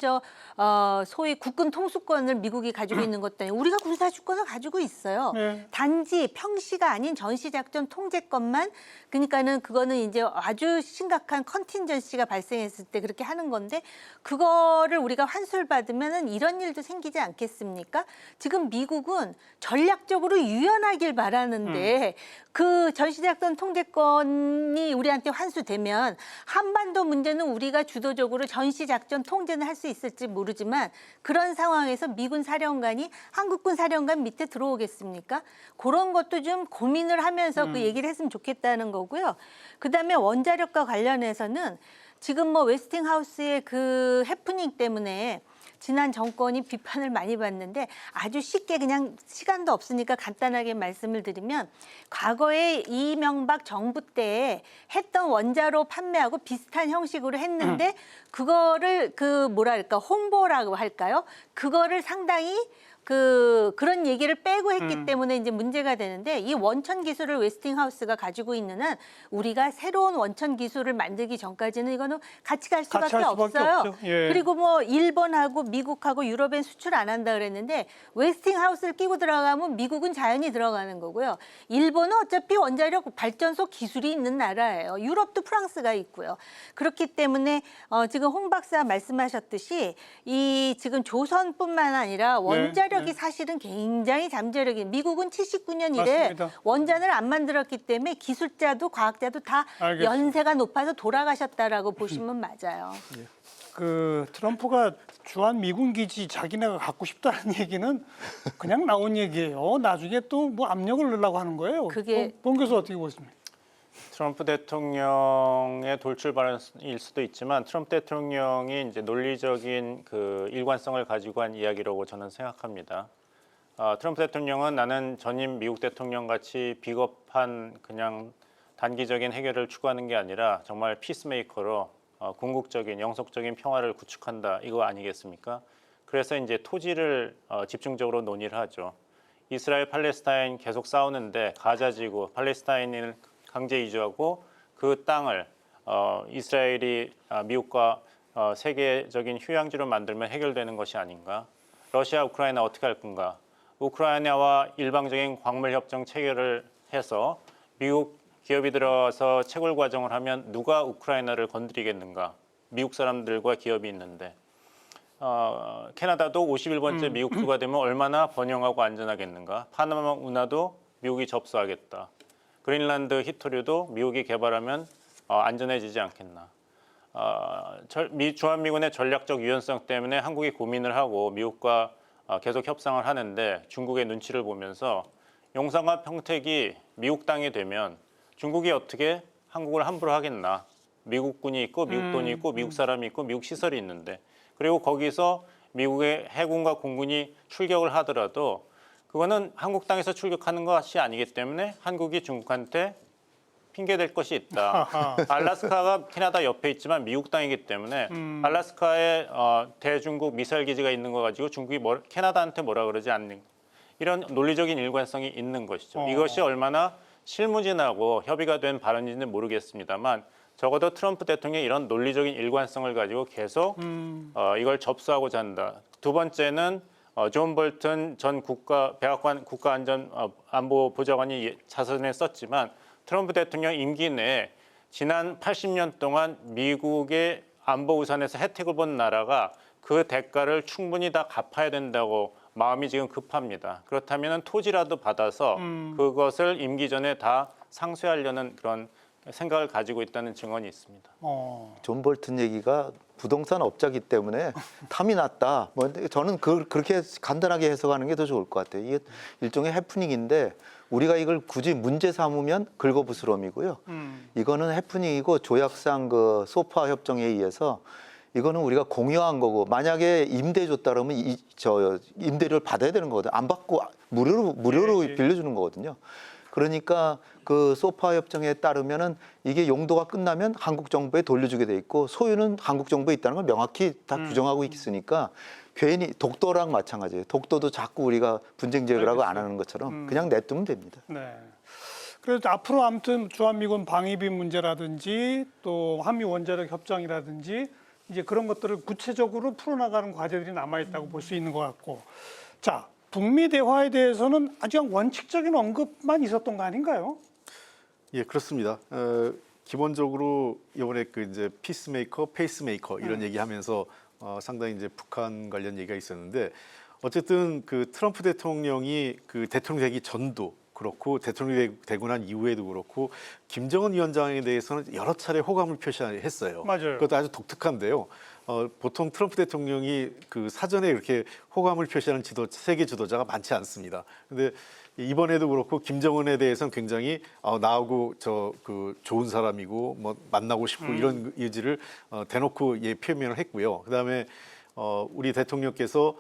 소위 국군 통수권을 미국이 가지고 있는 것도 아니고 우리가 군사주권을 가지고 있어요. 네. 단지 평시가 아닌 전시작전 통제권만 그러니까는 그거는 이제 아주 심각한 컨틴전시가 발생했을 때 그렇게 하는 건데 그거를 우리가 환수를 받으면은 이런 일도 생기지 않겠습니까? 지금 미국은 전략적으로 유연하길 바라는데 그 전시작전 통제권이 우리한테 환수되면 한반도 문제는 우리가 주도적으로 전시작전 통제는 할 수 있을지 모르지만 그런 상황에서 미군 사령관이 한국군 사령관 밑에 들어오겠습니까? 그런 것도 좀 고민을 하면서 그 얘기를 했으면 좋겠다는 거고요. 그다음에 원자력과 관련해서는 지금 뭐 웨스팅하우스의 그 해프닝 때문에 지난 정권이 비판을 많이 받는데 아주 쉽게 그냥 시간도 없으니까 간단하게 말씀을 드리면 과거에 이명박 정부 때 했던 원자로 판매하고 비슷한 형식으로 했는데 그거를 그 뭐랄까 홍보라고 할까요? 그거를 상당히 그런 얘기를 빼고 했기 때문에 이제 문제가 되는데 이 원천 기술을 웨스팅하우스가 가지고 있는 한 우리가 새로운 원천 기술을 만들기 전까지는 이거는 같이 갈 수밖에 없어요. 없죠. 예. 그리고 뭐 일본하고 미국하고 유럽엔 수출 안 한다 그랬는데 웨스팅하우스를 끼고 들어가면 미국은 자연히 들어가는 거고요. 일본은 어차피 원자력 발전소 기술이 있는 나라예요. 유럽도 프랑스가 있고요. 그렇기 때문에 지금 홍 박사 말씀하셨듯이 이 지금 조선뿐만 아니라 원자력이 사실은 굉장히 잠재력이 미국은 79년 이래 맞습니다. 원전을 안 만들었기 때문에 기술자도 과학자도 다 알겠습니다. 연세가 높아서 돌아가셨다라고 보시면 맞아요. 그 트럼프가 주한 미군 기지 자기네가 갖고 싶다는 얘기는 그냥 나온 얘기예요. 나중에 또 뭐 압력을 넣으려고 하는 거예요. 그게- 본 교수 어떻게 보십니까? 트럼프 대통령의 돌출 발언일 수도 있지만 트럼프 대통령이 이제 논리적인 그 일관성을 가지고 한 이야기라고 저는 생각합니다. 트럼프 대통령은 나는 전임 미국 대통령 같이 비겁한 그냥 단기적인 해결을 추구하는 게 아니라 정말 피스메이커로 궁극적인 영속적인 평화를 구축한다 이거 아니겠습니까? 그래서 이제 토지를 집중적으로 논의를 하죠. 이스라엘 팔레스타인 계속 싸우는데 가자지구 팔레스타인을 강제 이주하고 그 땅을 이스라엘이 미국과 세계적인 휴양지로 만들면 해결되는 것이 아닌가? 러시아, 우크라이나 어떻게 할 건가? 우크라이나와 일방적인 광물 협정 체결을 해서 미국 기업이 들어와서 채굴 과정을 하면 누가 우크라이나를 건드리겠는가? 미국 사람들과 기업이 있는데 캐나다도 51번째 미국 주가 되면 얼마나 번영하고 안전하겠는가? 파나마 운하도 미국이 접수하겠다. 그린란드 히토류도 미국이 개발하면 안전해지지 않겠나. 주한미군의 전략적 유연성 때문에 한국이 고민을 하고 미국과 계속 협상을 하는데 중국의 눈치를 보면서 용산과 평택이 미국 땅이 되면 중국이 어떻게 한국을 함부로 하겠나. 미국군이 있고 미국 돈이 있고 미국 사람이 있고 미국 시설이 있는데 그리고 거기서 미국의 해군과 공군이 출격을 하더라도 그거는 한국 땅에서 출격하는 것이 아니기 때문에 한국이 중국한테 핑계댈 것이 있다. 알래스카가 캐나다 옆에 있지만 미국 땅이기 때문에 알래스카에 대중국 미사일 기지가 있는 거 가지고 중국이 캐나다한테 뭐라 그러지 않는 이런 논리적인 일관성이 있는 것이죠. 이것이 얼마나 실무진하고 협의가 된 발언인지는 모르겠습니다만 적어도 트럼프 대통령이 이런 논리적인 일관성을 가지고 계속 이걸 접수하고자 한다. 두 번째는 존 볼튼 전 백악관 국가안보보좌관이 자선에 썼지만 트럼프 대통령 임기 내에 지난 80년 동안 미국의 안보 우산에서 혜택을 본 나라가 그 대가를 충분히 다 갚아야 된다고 마음이 지금 급합니다. 그렇다면 토지라도 받아서 그것을 임기 전에 다 상쇄하려는 그런 생각을 가지고 있다는 증언이 있습니다. 존 볼튼 얘기가 부동산 업자기 때문에 탐이 났다. 뭐 저는 그렇게 간단하게 해석하는 게 더 좋을 것 같아요. 이게 일종의 해프닝인데 우리가 이걸 굳이 문제 삼으면 긁어부스럼이고요. 이거는 해프닝이고 조약상 그 소파 협정에 의해서 이거는 우리가 공유한 거고 만약에 임대 줬다 그러면 임대료를 받아야 되는 거거든요. 안 받고 무료로 빌려주는 거거든요. 그러니까 그 소파 협정에 따르면은 이게 용도가 끝나면 한국 정부에 돌려주게 돼 있고 소유는 한국 정부에 있다는 걸 명확히 다 규정하고 있으니까 괜히 독도랑 마찬가지예요. 독도도 자꾸 우리가 분쟁 지역을 하고 안 하는 것처럼 그냥 냅두면 됩니다. 네. 그래서 앞으로 아무튼 주한미군 방위비 문제라든지 또 한미 원자력 협정이라든지 이제 그런 것들을 구체적으로 풀어나가는 과제들이 남아있다고 볼 수 있는 것 같고, 자 북미 대화에 대해서는 아주 원칙적인 언급만 있었던 거 아닌가요? 예, 그렇습니다. 기본적으로 이번에 그 이제 피스메이커, 페이스메이커 이런 얘기하면서 상당히 이제 북한 관련 얘기가 있었는데 어쨌든 그 트럼프 대통령이 그 대통령 되기 전도 그렇고 대통령이 되고 난 이후에도 그렇고 김정은 위원장에 대해서는 여러 차례 호감을 표시했어요. 맞아요. 그것도 아주 독특한데요. 보통 트럼프 대통령이 그 사전에 이렇게 호감을 표시하는 세계 지도자가 많지 않습니다. 근데 이번에도 그렇고 김정은에 대해서는 굉장히 나하고 그 좋은 사람이고 뭐 만나고 싶고 이런 의지를 대놓고 표명을 했고요. 그다음에 우리 대통령께서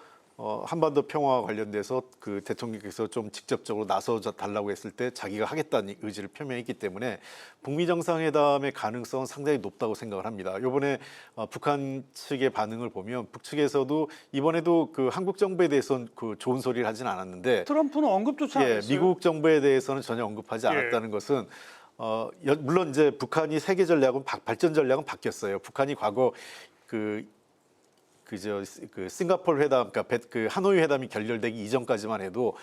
한반도 평화와 관련돼서 그 대통령께서 좀 직접적으로 나서 달라고 했을 때 자기가 하겠다는 의지를 표명했기 때문에 북미 정상회담의 가능성은 상당히 높다고 생각을 합니다. 이번에 북한 측의 반응을 보면 북측에서도 이번에도 그 한국 정부에 대해서는 그 좋은 소리를 하진 않았는데 트럼프는 언급조차 안 했어요. 미국 정부에 대해서는 전혀 언급하지 않았다는 것은 물론 이제 북한이 세계 전략은 발전 전략은 바뀌었어요. 북한이 과거 그 싱가포르 회담, 그러니까 그 하노이 회담이 결렬되기 이전까지만 해도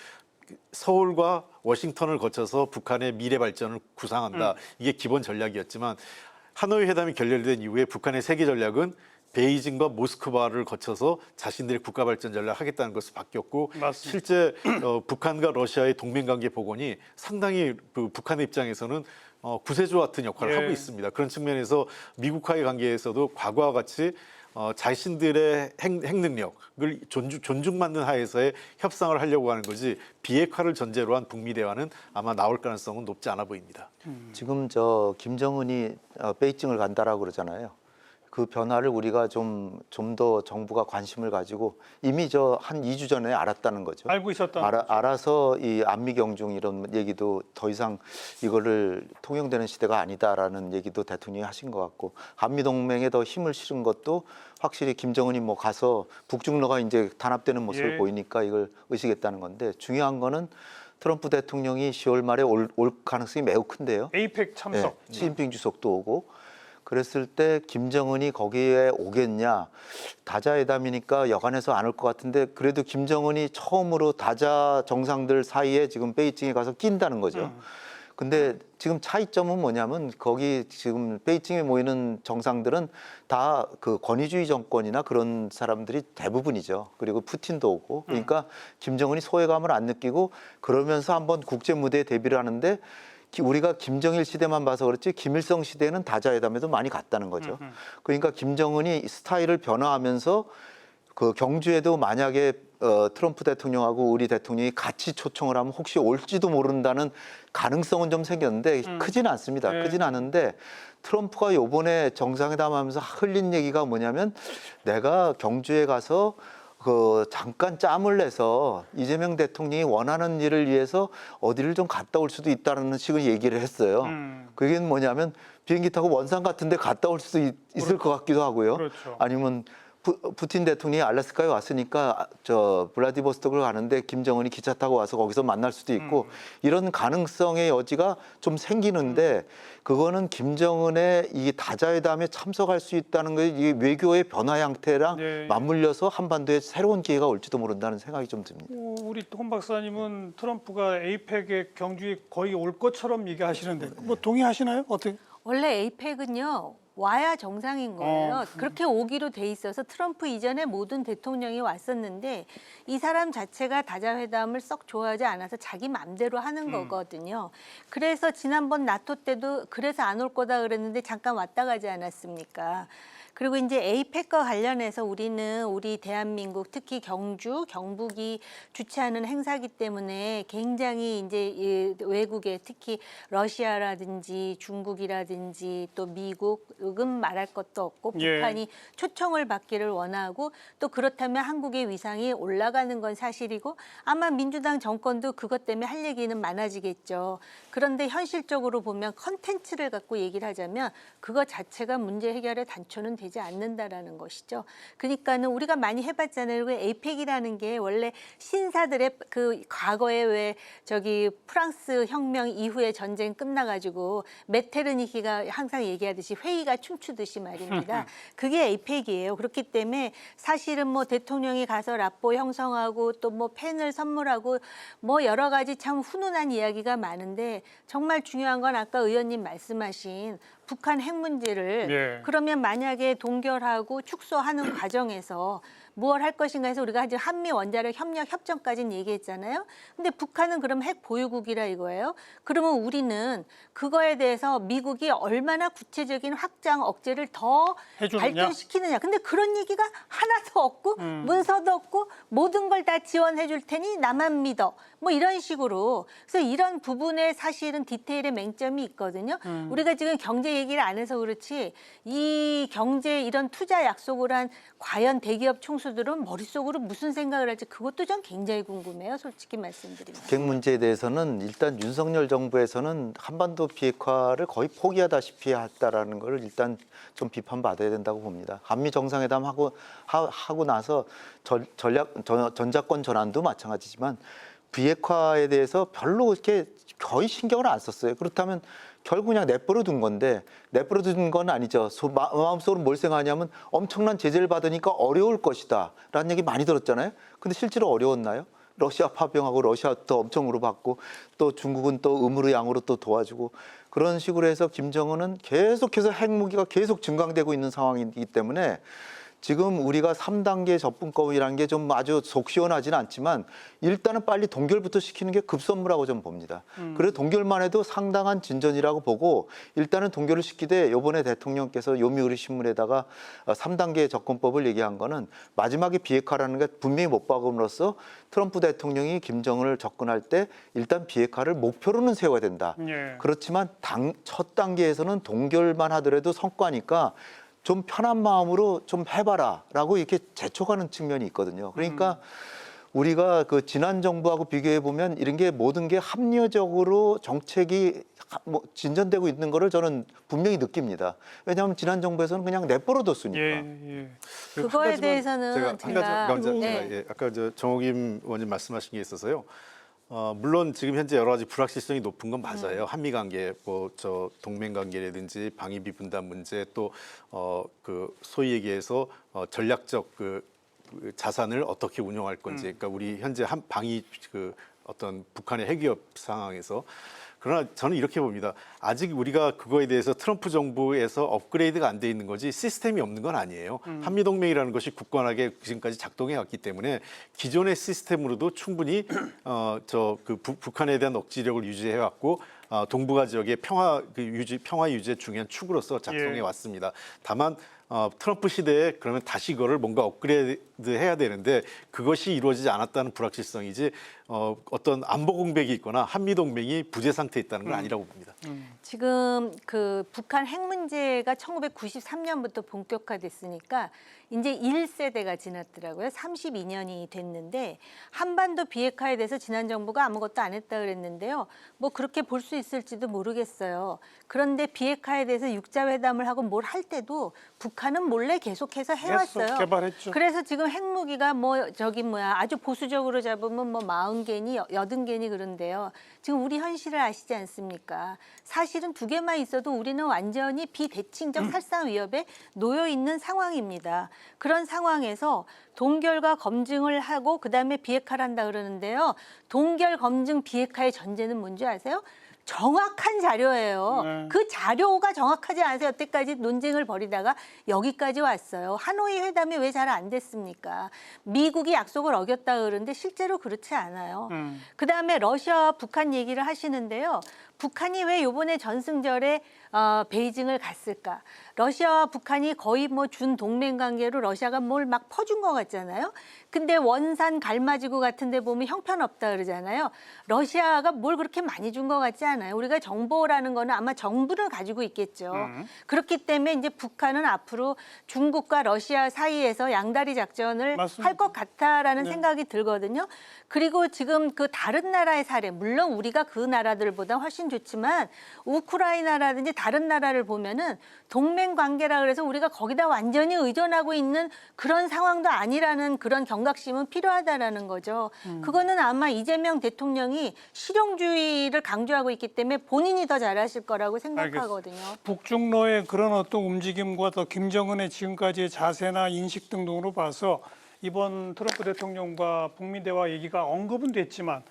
서울과 워싱턴을 거쳐서 북한의 미래 발전을 구상한다. 이게 기본 전략이었지만 하노이 회담이 결렬된 이후에 북한의 세계 전략은 베이징과 모스크바를 거쳐서 자신들의 국가 발전 전략을 하겠다는 것으로 바뀌었고 맞습니다. 실제 북한과 러시아의 동맹관계 복원이 상당히 그 북한의 입장에서는 구세주 같은 역할을 하고 있습니다. 그런 측면에서 미국과의 관계에서도 과거와 같이 자신들의 핵능력을 존중받는 하에서의 협상을 하려고 하는 거지 비핵화를 전제로 한 북미 대화는 아마 나올 가능성은 높지 않아 보입니다. 지금 김정은이 베이징을 간다라고 그러잖아요. 그 변화를 우리가 좀 더 정부가 관심을 가지고 이미 한 2주 전에 알았다는 거죠. 알고 있었다. 알아서 이 안미 경중 이런 얘기도 더 이상 이거를 통용되는 시대가 아니다라는 얘기도 대통령이 하신 것 같고 한미 동맹에 더 힘을 실은 것도 확실히 김정은이 뭐 가서 북중러가 이제 단합되는 모습을 보이니까 이걸 의식했다는 건데 중요한 거는 트럼프 대통령이 10월 말에 올 가능성이 매우 큰데요. 에이펙 참석. 네, 시진핑 주석도 오고. 그랬을 때 김정은이 거기에 오겠냐. 다자회담이니까 여간해서 안 올 것 같은데 그래도 김정은이 처음으로 다자 정상들 사이에 지금 베이징에 가서 낀다는 거죠. 근데 지금 차이점은 뭐냐면 거기 지금 베이징에 모이는 정상들은 다 그 권위주의 정권이나 그런 사람들이 대부분이죠. 그리고 푸틴도 오고. 그러니까 김정은이 소외감을 안 느끼고 그러면서 한번 국제 무대에 데뷔를 하는데 우리가 김정일 시대만 봐서 그렇지 김일성 시대는 다자회담에도 많이 갔다는 거죠. 그러니까 김정은이 스타일을 변화하면서 그 경주에도 만약에 트럼프 대통령하고 우리 대통령이 같이 초청을 하면 혹시 올지도 모른다는 가능성은 좀 생겼는데 크진 않습니다. 네. 크진 않은데 트럼프가 요번에 정상회담 하면서 흘린 얘기가 뭐냐면 내가 경주에 가서 그 잠깐 짬을 내서 이재명 대통령이 원하는 일을 위해서 어디를 좀 갔다 올 수도 있다는 식의 얘기를 했어요. 그게 뭐냐면 비행기 타고 원산 같은 데 갔다 올 수도 있을 것 같기도 하고요. 그렇죠. 아니면 푸틴 대통령이 알래스카에 왔으니까 저 블라디보스톡을 가는데 김정은이 기차 타고 와서 거기서 만날 수도 있고 이런 가능성의 여지가 좀 생기는데 그거는 김정은의 이 다자회담에 참석할 수 있다는 게 이 외교의 변화 형태랑 네. 맞물려서 한반도에 새로운 기회가 올지도 모른다는 생각이 좀 듭니다. 우리 홍 박사님은 트럼프가 에이펙에 경주에 거의 올 것처럼 얘기하시는데 뭐 동의하시나요? 어떻게? 원래 에이펙은요 와야 정상인 거예요. 그렇게 오기로 돼 있어서 트럼프 이전에 모든 대통령이 왔었는데 이 사람 자체가 다자회담을 썩 좋아하지 않아서 자기 맘대로 하는 거거든요. 그래서 지난번 나토 때도 그래서 안 올 거다 그랬는데 잠깐 왔다 가지 않았습니까? 그리고 이제 에이펙과 관련해서 우리는 우리 대한민국 특히 경주, 경북이 주최하는 행사기 때문에 굉장히 이제 이 외국에 특히 러시아라든지 중국이라든지 또 미국은 말할 것도 없고 예. 북한이 초청을 받기를 원하고 또 그렇다면 한국의 위상이 올라가는 건 사실이고 아마 민주당 정권도 그것 때문에 할 얘기는 많아지겠죠. 그런데 현실적으로 보면 컨텐츠를 갖고 얘기를 하자면 그거 자체가 문제 해결의 단초는 되지 않는다라는 것이죠. 그러니까는 우리가 많이 해봤잖아요. 그 에이펙이라는 게 원래 신사들의 그 과거에 왜 저기 프랑스 혁명 이후에 전쟁 끝나가지고 메테르니히가 항상 얘기하듯이 회의가 춤추듯이 말입니다. 그게 에이펙이에요. 그렇기 때문에 사실은 뭐 대통령이 가서 라포 형성하고 또 뭐 펜을 선물하고 뭐 여러 가지 참 훈훈한 이야기가 많은데 정말 중요한 건 아까 의원님 말씀하신 북한 핵 문제를 예. 그러면 만약에 동결하고 축소하는 과정에서 무엇 할 것인가 해서 우리가 지금 한미 원자력 협력 협정까지는 얘기했잖아요. 근데 북한은 그럼 핵 보유국이라 이거예요. 그러면 우리는 그거에 대해서 미국이 얼마나 구체적인 확장 억제를 더 해주느냐? 발전시키느냐. 근데 그런 얘기가 하나도 없고 문서도 없고 모든 걸 다 지원해 줄 테니 나만 믿어. 뭐 이런 식으로. 그래서 이런 부분에 사실은 디테일의 맹점이 있거든요. 우리가 지금 경제 얘기를 안 해서 그렇지 이 경제 이런 투자 약속을 한 과연 대기업 총수들은 머릿속으로 무슨 생각을 할지 그것도 전 굉장히 궁금해요. 솔직히 말씀드리면. 북핵 문제에 대해서는 일단 윤석열 정부에서는 한반도 비핵화를 거의 포기하다시피 했다라는 걸 일단 좀 비판받아야 된다고 봅니다. 한미 정상회담 하고 나서 전자권 전환도 마찬가지지만 비핵화에 대해서 별로 이렇게 거의 신경을 안 썼어요. 그렇다면 결국 그냥 내버려 둔 건데 내버려 둔 건 아니죠. 마음속으로 뭘 생각하냐면 엄청난 제재를 받으니까 어려울 것이다 라는 얘기 많이 들었잖아요. 근데 실제로 어려웠나요? 러시아 파병하고 러시아도 엄청 물어봤고 또 중국은 또 음으로 양으로 또 도와주고 그런 식으로 해서 김정은은 계속해서 핵무기가 계속 증강되고 있는 상황이기 때문에 지금 우리가 3단계 접근법이라는 게 좀 아주 속 시원하지는 않지만 일단은 빨리 동결부터 시키는 게 급선무라고 좀 봅니다. 그래서 동결만 해도 상당한 진전이라고 보고 일단은 동결을 시키되 이번에 대통령께서 요미우리 신문에다가 3단계 접근법을 얘기한 거는 마지막에 비핵화라는 게 분명히 못 박음으로써 트럼프 대통령이 김정은을 접근할 때 일단 비핵화를 목표로는 세워야 된다. 예. 그렇지만 첫 단계에서는 동결만 하더라도 성과니까 좀 편한 마음으로 좀 해봐라라고 이렇게 재촉하는 측면이 있거든요. 그러니까 우리가 그 지난 정부하고 비교해 보면 이런 게 모든 게 합리적으로 정책이 뭐 진전되고 있는 거를 저는 분명히 느낍니다. 왜냐하면 지난 정부에서는 그냥 내버려 뒀으니까. 예. 그거에 대해서는 제가 한 가지 먼저 네. 예, 아까 저 정호김 의원님 말씀하신 게 있어서요. 물론 지금 현재 여러 가지 불확실성이 높은 건 맞아요. 한미 관계, 뭐 저 동맹 관계라든지 방위비 분담 문제 또 그 소위 얘기해서 전략적 그 자산을 어떻게 운용할 건지, 그러니까 우리 현재 한 방위 그 어떤 북한의 핵위협 상황에서. 그러나 저는 이렇게 봅니다. 아직 우리가 그거에 대해서 트럼프 정부에서 업그레이드가 안 돼 있는 거지 시스템이 없는 건 아니에요. 한미동맹이라는 것이 굳건하게 지금까지 작동해 왔기 때문에 기존의 시스템으로도 충분히 그 북한에 대한 억지력을 유지해 왔고 동북아 지역의 평화 유지의 중요한 축으로서 작동해 왔습니다. 다만 트럼프 시대에 그러면 다시 이거를 뭔가 업그레이드해야 되는데 그것이 이루어지지 않았다는 불확실성이지 어떤 안보 공백이 있거나 한미 동맹이 부재 상태에 있다는 건 아니라고 봅니다. 지금 그 북한 핵 문제가 1993년부터 본격화됐으니까 이제 1세대가 지났더라고요. 32년이 됐는데 한반도 비핵화에 대해서 지난 정부가 아무것도 안 했다 그랬는데요. 뭐 그렇게 볼 수 있을지도 모르겠어요. 그런데 비핵화에 대해서 육자회담을 하고 뭘 할 때도 북한은 몰래 계속해서 해왔어요. 계속 개발했죠. 그래서 지금 핵무기가 아주 보수적으로 잡으면 뭐 40개니 80개니 그런데요. 지금 우리 현실을 아시지 않습니까? 사실은 2개만 있어도 우리는 완전히 비대칭적 살상 위협에 놓여 있는 상황입니다. 그런 상황에서 동결과 검증을 하고 그다음에 비핵화를 한다 그러는데요. 동결, 검증, 비핵화의 전제는 뭔지 아세요? 정확한 자료예요. 그 자료가 정확하지 않아서 여태까지 논쟁을 벌이다가 여기까지 왔어요. 하노이 회담이 왜 잘 안 됐습니까? 미국이 약속을 어겼다 그러는데 실제로 그렇지 않아요. 그다음에 러시아와 북한 얘기를 하시는데요. 북한이 왜 이번에 전승절에 베이징을 갔을까? 러시아와 북한이 거의 뭐 준 동맹 관계로 러시아가 뭘 막 퍼준 것 같잖아요. 근데 원산 갈마지구 같은 데 보면 형편없다 그러잖아요. 러시아가 뭘 그렇게 많이 준 것 같지 않아요. 우리가 정보라는 거는 아마 정보를 가지고 있겠죠. 그렇기 때문에 이제 북한은 앞으로 중국과 러시아 사이에서 양다리 작전을 할 것 같다라는 생각이 들거든요. 그리고 지금 그 다른 나라의 사례, 물론 우리가 그 나라들보다 훨씬 좋지만 우크라이나라든지 다른 나라를 보면은 동맹 관계라 그래서 우리가 거기다 완전히 의존하고 있는 그런 상황도 아니라는 그런 경각심은 필요하다라는 거죠. 그거는 아마 이재명 대통령이 실용주의를 강조하고 있기 때문에 본인이 더 잘하실 거라고 생각하거든요. 북중로의 그런 어떤 움직임과 또 김정은의 지금까지의 자세나 인식 등으로 봐서 이번 트럼프 대통령과 북미 대화 얘기가 언급은 됐지만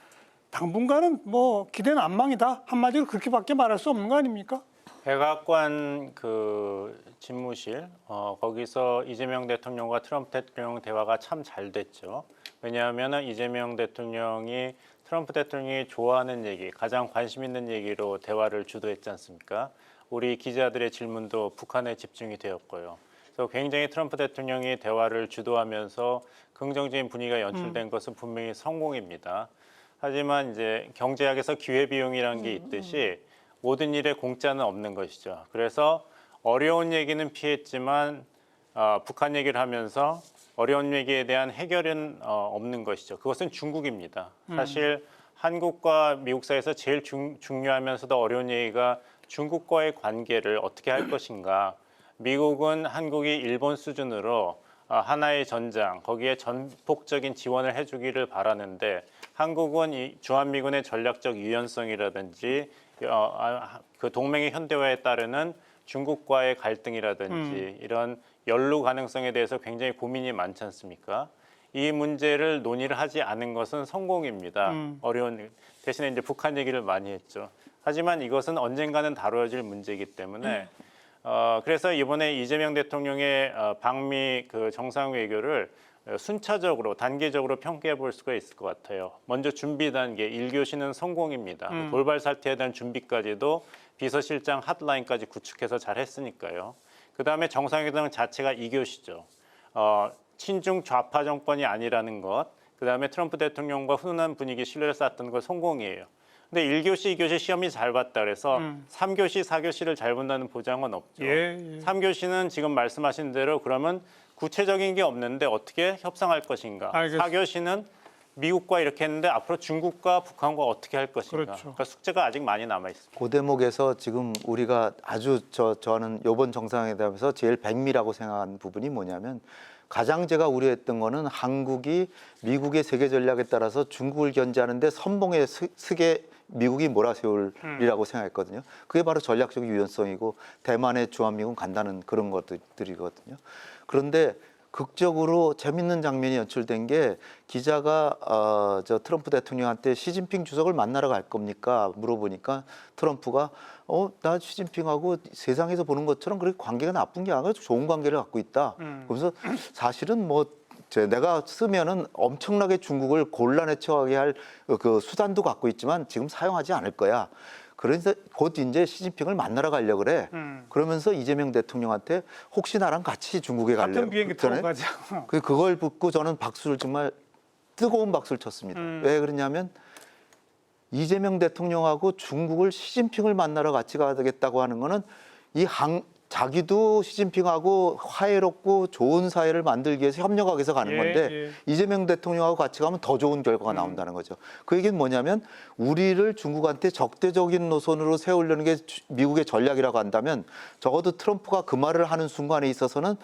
당분간은 뭐 기대는 안망이다. 한마디로 그렇게밖에 말할 수 없는 거 아닙니까? 백악관 그 집무실 거기서 이재명 대통령과 트럼프 대통령 대화가 참 잘 됐죠. 왜냐하면 이재명 대통령이 트럼프 대통령이 좋아하는 얘기, 가장 관심 있는 얘기로 대화를 주도했지 않습니까? 우리 기자들의 질문도 북한에 집중이 되었고요. 그래서 굉장히 트럼프 대통령이 대화를 주도하면서 긍정적인 분위기가 연출된 것은 분명히 성공입니다. 하지만 이제 경제학에서 기회비용이라는 게 있듯이 모든 일에 공짜는 없는 것이죠. 그래서 어려운 얘기는 피했지만 북한 얘기를 하면서 어려운 얘기에 대한 해결은 없는 것이죠. 그것은 중국입니다. 사실 한국과 미국 사이에서 제일 중요하면서도 어려운 얘기가 중국과의 관계를 어떻게 할 것인가. 미국은 한국이 일본 수준으로 하나의 전장, 거기에 전폭적인 지원을 해주기를 바라는데 한국은 이 주한미군의 전략적 유연성이라든지 그 동맹의 현대화에 따르는 중국과의 갈등이라든지 이런 연루 가능성에 대해서 굉장히 고민이 많지 않습니까? 이 문제를 논의를 하지 않은 것은 성공입니다. 어려운 대신에 이제 북한 얘기를 많이 했죠. 하지만 이것은 언젠가는 다뤄질 문제이기 때문에 그래서 이번에 이재명 대통령의 방미 그 정상 외교를 순차적으로 단계적으로 평가해 볼 수가 있을 것 같아요. 먼저 준비 단계 1교시는 성공입니다. 돌발 사태에 대한 준비까지도 비서실장 핫라인까지 구축해서 잘 했으니까요. 그다음에 정상회담 자체가 2교시죠. 친중 좌파 정권이 아니라는 것. 그다음에 트럼프 대통령과 훈훈한 분위기 신뢰를 쌓았던 건 성공이에요. 근데 1교시, 2교시 시험이 잘 봤다 그래서 3교시, 4교시를 잘 본다는 보장은 없죠. 3교시는 지금 말씀하신 대로 그러면 구체적인 게 없는데 어떻게 협상할 것인가. 4교시는 미국과 이렇게 했는데 앞으로 중국과 북한과 어떻게 할 것인가. 그렇죠. 그러니까 숙제가 아직 많이 남아 있습니다. 그 대목에서 지금 우리가 아주 저는 이번 정상회담에서 제일 백미라고 생각하는 부분이 뭐냐면 가장 제가 우려했던 거는 한국이 미국의 세계 전략에 따라서 중국을 견제하는데 선봉에 서게 미국이 몰아세울이라고 생각했거든요. 그게 바로 전략적 유연성이고 대만의 주한미군 간다는 그런 것들이거든요. 그런데 극적으로 재밌는 장면이 연출된 게 기자가 저 트럼프 대통령한테 시진핑 주석을 만나러 갈 겁니까? 물어보니까 트럼프가 나 시진핑하고 세상에서 보는 것처럼 그렇게 관계가 나쁜 게 아니라 좋은 관계를 갖고 있다. 그래서 사실은 뭐 내가 쓰면은 엄청나게 중국을 곤란에 처하게 할 그 수단도 갖고 있지만 지금 사용하지 않을 거야. 그래서 곧 이제 시진핑을 만나러 가려고 그래. 그러면서 이재명 대통령한테 혹시 나랑 같이 중국에 갈래요? 같은 비행기 타고 그랬잖아요. 가자. 그걸 듣고 저는 박수를 정말 뜨거운 박수를 쳤습니다. 왜 그러냐면 이재명 대통령하고 중국을 시진핑을 만나러 같이 가겠다고 하는 거는 자기도 시진핑하고 화해롭고 좋은 사회를 만들기 위해서 협력하기 위해서 가는 건데 이재명 대통령하고 같이 가면 더 좋은 결과가 나온다는 거죠. 그 얘기는 뭐냐면 우리를 중국한테 적대적인 노선으로 세우려는 게 미국의 전략이라고 한다면 적어도 트럼프가 그 말을 하는 순간에 있어서는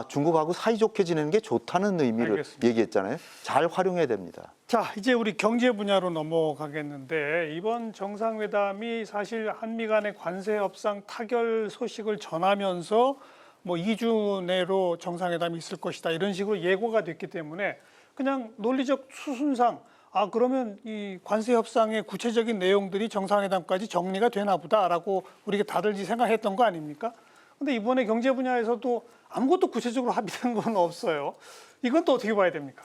중국하고 사이좋게 지내는 게 좋다는 의미를 알겠습니다. 얘기했잖아요. 잘 활용해야 됩니다. 자, 이제 우리 경제 분야로 넘어가겠는데 이번 정상회담이 사실 한미 간의 관세 협상 타결 소식을 전하면서 뭐 2주 내로 정상회담이 있을 것이다 이런 식으로 예고가 됐기 때문에 그냥 논리적 수순상 그러면 이 관세 협상의 구체적인 내용들이 정상회담까지 정리가 되나 보다라고 우리가 다들 생각했던 거 아닙니까? 근데 이번에 경제 분야에서도 아무것도 구체적으로 합의된 건 없어요. 이건 또 어떻게 봐야 됩니까?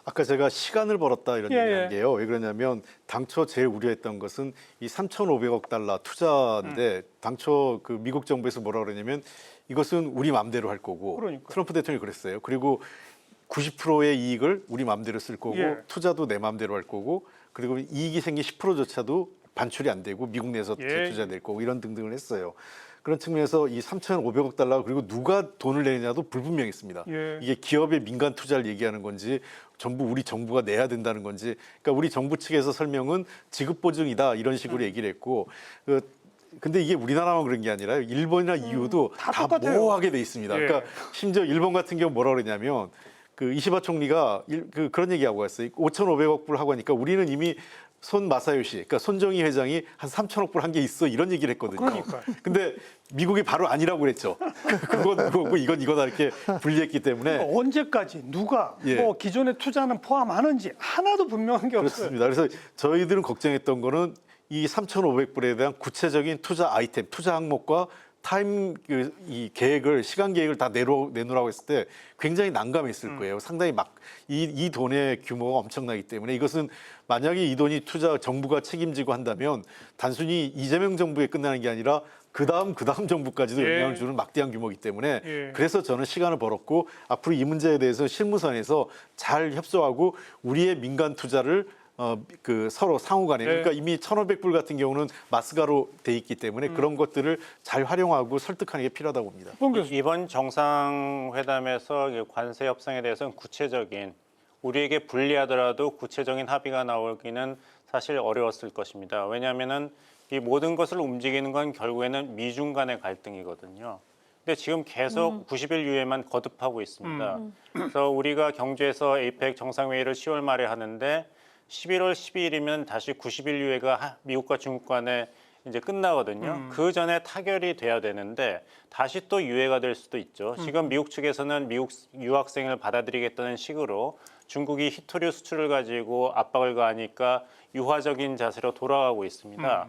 아까 제가 시간을 벌었다 이런 얘기한 게요. 왜 그러냐면 당초 제일 우려했던 것은 이 3,500억 달러 투자인데 당초 그 미국 정부에서 뭐라 그러냐면 이것은 우리 마음대로 할 거고 그러니까요. 트럼프 대통령이 그랬어요. 그리고 90%의 이익을 우리 마음대로 쓸 거고 투자도 내 마음대로 할 거고 그리고 이익이 생긴 10%조차도 반출이 안 되고 미국 내에서 재투자될 거고 이런 등등을 했어요. 그런 측면에서 이 3,500억 달러 그리고 누가 돈을 내느냐도 불분명했습니다. 이게 기업의 민간 투자를 얘기하는 건지 전부 우리 정부가 내야 된다는 건지 그러니까 우리 정부 측에서 설명은 지급 보증이다 이런 식으로 얘기를 했고 근데 이게 우리나라만 그런 게 아니라 일본이나 EU도 다 모호하게 돼 있습니다. 그러니까 심지어 일본 같은 경우 뭐라 그러냐면 그 이시바 총리가 그런 얘기하고 갔어요. 5,500억 불 하고 하니까 우리는 이미 손 마사요시, 그러니까 손정희 회장이 한 3,000억 불 한 게 있어 이런 얘기를 했거든요. 그러니까요. 근데 미국이 바로 아니라고 그랬죠. 그건 그거고 이건 이거다 이렇게 분리했기 때문에 언제까지 누가 뭐 기존의 투자는 포함하는지 하나도 분명한 게 없어요. 그렇습니다. 그래서 저희들은 걱정했던 거는 이 3,500불에 대한 구체적인 투자 아이템, 투자 항목과 이 계획을 시간 계획을 다 내놓으라고 했을 때 굉장히 난감했을 거예요. 상당히 이 돈의 규모가 엄청나기 때문에 이것은 만약에 이 돈이 정부가 책임지고 한다면 단순히 이재명 정부에 끝나는 게 아니라 그 다음 정부까지도 영향을 주는 막대한 규모이기 때문에 그래서 저는 시간을 벌었고 앞으로 이 문제에 대해서 실무선에서 잘 협소하고 우리의 민간 투자를 서로 상호간에 그러니까 이미 1,500불 같은 경우는 마스가로 돼 있기 때문에 그런 것들을 잘 활용하고 설득하는 게 필요하다고 봅니다. 이번 정상회담에서 관세 협상에 대해서는 구체적인 우리에게 불리하더라도 구체적인 합의가 나오기는 사실 어려웠을 것입니다. 왜냐하면은 이 모든 것을 움직이는 건 결국에는 미중 간의 갈등이거든요. 근데 지금 계속 90일 유예만 거듭하고 있습니다. 그래서 우리가 경주에서 에이펙 정상회의를 10월 말에 하는데 11월 12일이면 다시 90일 유예가 미국과 중국 간에 이제 끝나거든요. 그 전에 타결이 돼야 되는데 다시 또 유예가 될 수도 있죠. 지금 미국 측에서는 미국 유학생을 받아들이겠다는 식으로 중국이 히토류 수출을 가지고 압박을 가하니까 유화적인 자세로 돌아가고 있습니다.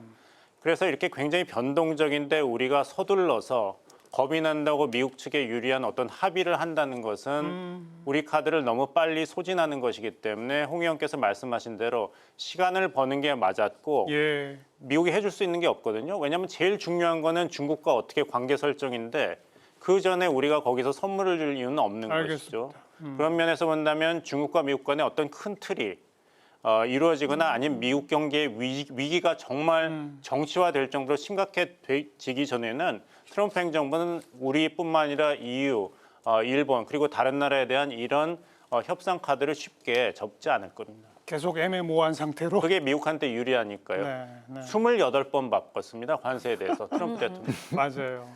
그래서 이렇게 굉장히 변동적인데 우리가 서둘러서 겁이 난다고 미국 측에 유리한 어떤 합의를 한다는 것은 우리 카드를 너무 빨리 소진하는 것이기 때문에 홍 의원께서 말씀하신 대로 시간을 버는 게 맞았고 미국이 해줄 수 있는 게 없거든요. 왜냐하면 제일 중요한 거는 중국과 어떻게 관계 설정인데 그 전에 우리가 거기서 선물을 줄 이유는 없는 것이죠. 그런 면에서 본다면 중국과 미국 간의 어떤 큰 틀이 이루어지거나 아니면 미국 경제의 위기가 정말 정치화될 정도로 심각해지기 전에는 트럼프 행정부는 우리뿐만 아니라 EU, 일본 그리고 다른 나라에 대한 이런 협상 카드를 쉽게 접지 않을 겁니다. 계속 애매모호한 상태로. 그게 미국한테 유리하니까요. 28번 바꿨습니다. 관세에 대해서 트럼프 대통령. 맞아요.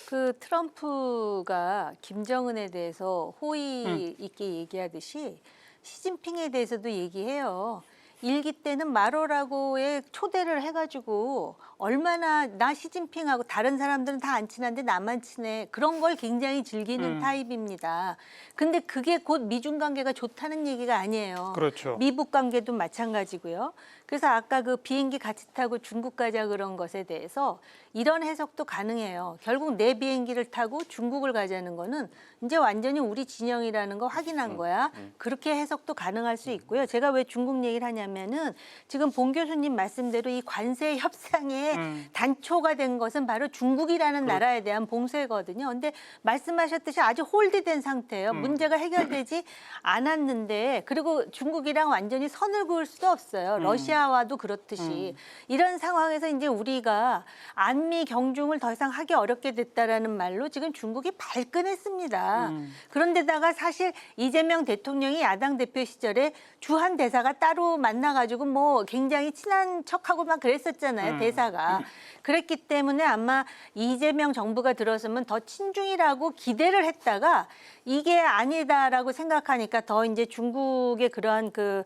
그 트럼프가 김정은에 대해서 호의 있게 얘기하듯이 시진핑에 대해서도 얘기해요. 일기 때는 마로라고의 초대를 해가지고 얼마나 나 시진핑하고 다른 사람들은 다 안 친한데 나만 친해. 그런 걸 굉장히 즐기는 타입입니다. 근데 그게 곧 미중 관계가 좋다는 얘기가 아니에요. 그렇죠. 미북 관계도 마찬가지고요. 그래서 아까 그 비행기 같이 타고 중국 가자 그런 것에 대해서 이런 해석도 가능해요. 결국 내 비행기를 타고 중국을 가자는 거는 이제 완전히 우리 진영이라는 거 확인한 거야. 그렇게 해석도 가능할 수 있고요. 제가 왜 중국 얘기를 하냐면 하면은 지금 봉 교수님 말씀대로 이 관세 협상의 단초가 된 것은 바로 중국이라는 나라에 대한 봉쇄거든요. 근데 말씀하셨듯이 아주 홀드된 상태예요. 문제가 해결되지 않았는데 그리고 중국이랑 완전히 선을 그을 수도 없어요. 러시아와도 그렇듯이 이런 상황에서 이제 우리가 안미 경중을 더 이상 하기 어렵게 됐다라는 말로 지금 중국이 발끈했습니다. 그런데다가 사실 이재명 대통령이 야당 대표 시절에 주한 대사가 따로 만나가지고 뭐 굉장히 친한 척하고 막 그랬었잖아요. 대사가. 그랬기 때문에 아마 이재명 정부가 들어서면 더 친중이라고 기대를 했다가 이게 아니다라고 생각하니까 더 이제 중국의 그러한 그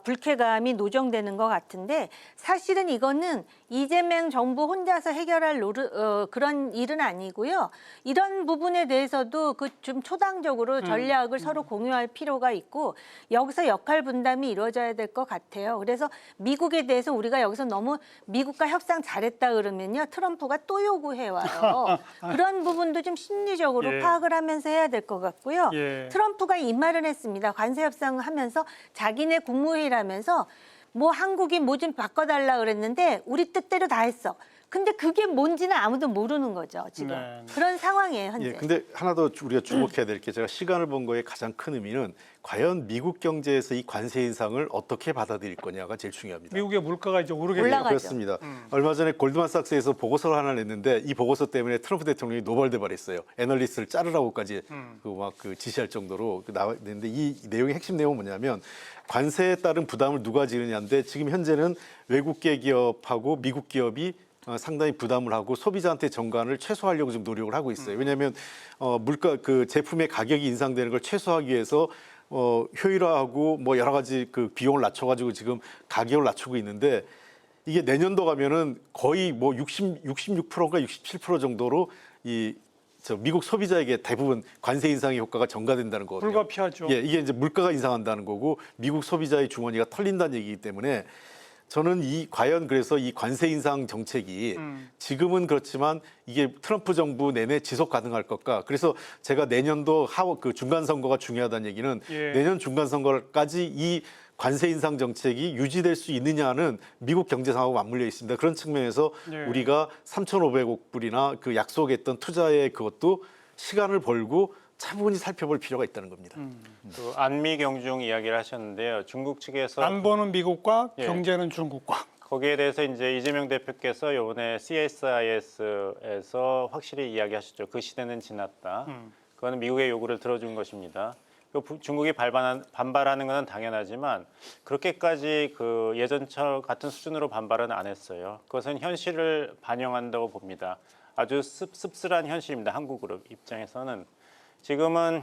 불쾌감이 노정되는 것 같은데 사실은 이거는 이재명 정부 혼자서 해결할 그런 일은 아니고요. 이런 부분에 대해서도 그 좀 초당적으로 전략을 서로 공유할 필요가 있고 여기서 역할 분담이 이루어져야 될 것 같아요. 그래서 미국에 대해서 우리가 여기서 너무 미국과 협상 잘했다 그러면요. 트럼프가 또 요구해와요. 그런 부분도 좀 심리적으로 예. 파악을 하면서 해야 될 것 같고요. 예. 트럼프가 이 말을 했습니다. 관세 협상을 하면서 자기네 국무회의라면서 뭐 한국이 뭐 좀 바꿔달라 그랬는데 우리 뜻대로 다 했어. 근데 그게 뭔지는 아무도 모르는 거죠, 지금. 네. 그런 상황이에요, 현재. 예, 근데 하나 더 우리가 주목해야 될 게 제가 시간을 본 거에 가장 큰 의미는 과연 미국 경제에서 이 관세 인상을 어떻게 받아들일 거냐가 제일 중요합니다. 미국의 물가가 이제 오르게 올라가죠. 되고 그렇습니다. 얼마 전에 골드만삭스에서 보고서를 하나 냈는데 이 보고서 때문에 트럼프 대통령이 노발대발했어요. 애널리스트를 자르라고까지 그 지시할 정도로 나왔는데 이 내용의 핵심 내용은 뭐냐면 관세에 따른 부담을 누가 지느냐인데 지금 현재는 외국계 기업하고 미국 기업이 상당히 부담을 하고 소비자한테 정관을 최소화하려고 좀 노력을 하고 있어요. 왜냐하면 물가 그 제품의 가격이 인상되는 걸 최소화하기 위해서 효율화하고 뭐 여러 가지 그 비용을 낮춰가지고 지금 가격을 낮추고 있는데 이게 내년도 가면은 거의 뭐 66%가 67% 정도로 미국 소비자에게 대부분 관세 인상의 효과가 전가된다는 거거든요. 불가피하죠. 예, 이게 이제 물가가 인상한다는 거고 미국 소비자의 주머니가 털린다는 얘기이기 때문에 저는 과연 그래서 이 관세 인상 정책이 지금은 그렇지만 이게 트럼프 정부 내내 지속 가능할 것까? 그래서 제가 내년도 그 중간 선거가 중요하다는 얘기는 예. 내년 중간 선거까지 이 관세 인상 정책이 유지될 수 있느냐는 미국 경제 상황하고 맞물려 있습니다. 그런 측면에서 예. 우리가 3,500억 불이나 그 약속했던 투자의 그것도 시간을 벌고 차분히 살펴볼 필요가 있다는 겁니다. 그 안미 경중 이야기를 하셨는데요. 중국 측에서 안보는 미국과 예. 경제는 중국과. 거기에 대해서 이제 이재명 대표께서 이번에 CSIS에서 확실히 이야기하셨죠. 그 시대는 지났다. 그거는 미국의 요구를 들어준 것입니다. 중국이 반발하는 것은 당연하지만 그렇게까지 그 예전처럼 같은 수준으로 반발은 안 했어요. 그것은 현실을 반영한다고 봅니다. 아주 씁쓸한 현실입니다. 한국 그룹 입장에서는. 지금은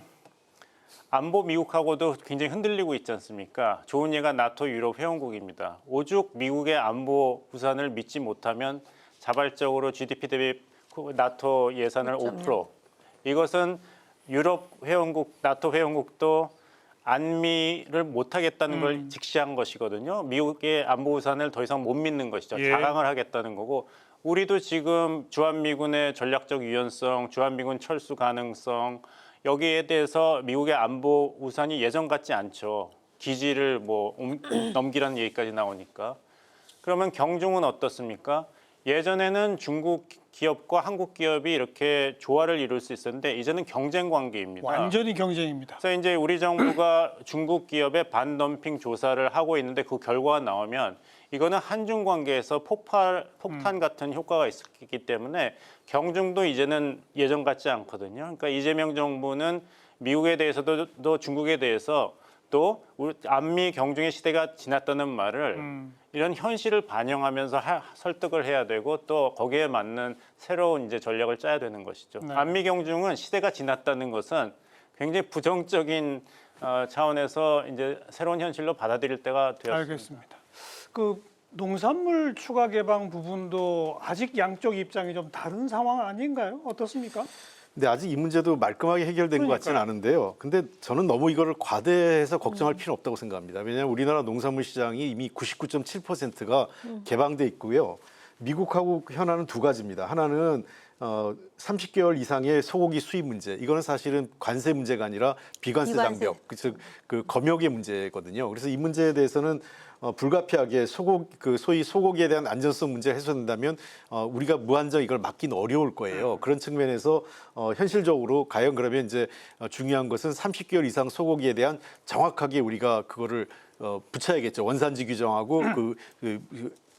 안보 미국하고도 굉장히 흔들리고 있지 않습니까? 좋은 예가 나토 유럽 회원국입니다. 오죽 미국의 안보 우산을 믿지 못하면 자발적으로 GDP 대비 나토 예산을 5%. 이것은 유럽 회원국, 나토 회원국도 안미를 못하겠다는 걸 직시한 것이거든요. 미국의 안보 우산을 더 이상 못 믿는 것이죠. 예. 자강을 하겠다는 거고 우리도 지금 주한미군의 전략적 유연성, 주한미군 철수 가능성 여기에 대해서 미국의 안보 우산이 예전 같지 않죠. 기지를 뭐 넘기라는 얘기까지 나오니까. 그러면 경중은 어떻습니까? 예전에는 중국 기업과 한국 기업이 이렇게 조화를 이룰 수 있었는데 이제는 경쟁 관계입니다. 완전히 경쟁입니다. 그래서 이제 우리 정부가 중국 기업의 반덤핑 조사를 하고 있는데 그 결과가 나오면 이거는 한중 관계에서 폭탄 같은 효과가 있기 때문에 경중도 이제는 예전 같지 않거든요. 그러니까 이재명 정부는 미국에 대해서도 또 중국에 대해서 또 우리 안미 경중의 시대가 지났다는 말을 이런 현실을 반영하면서 설득을 해야 되고 또 거기에 맞는 새로운 이제 전략을 짜야 되는 것이죠. 네. 안미 경중은 시대가 지났다는 것은 굉장히 부정적인 차원에서 이제 새로운 현실로 받아들일 때가 되었습니다. 알겠습니다. 그 농산물 추가 개방 부분도 아직 양쪽 입장이 좀 다른 상황 아닌가요? 어떻습니까? 근데 아직 이 문제도 말끔하게 해결된 것 같지는 않은데요. 근데 저는 너무 이거를 과대해서 걱정할 필요는 없다고 생각합니다. 왜냐하면 우리나라 농산물 시장이 이미 99.7%가 개방돼 있고요. 미국하고 현안은 두 가지입니다. 하나는 30개월 이상의 소고기 수입 문제, 이거는 사실은 관세 문제가 아니라 비관세 비관세. 장벽, 즉 그 검역의 문제거든요. 그래서 이 문제에 대해서는 불가피하게 소위 소고기에 대한 안전성 문제가 해소된다면 우리가 무한정 이걸 막기는 어려울 거예요. 그런 측면에서 현실적으로 과연 그러면 이제 중요한 것은 30개월 이상 소고기에 대한 정확하게 우리가 그거를 붙여야겠죠. 원산지 규정하고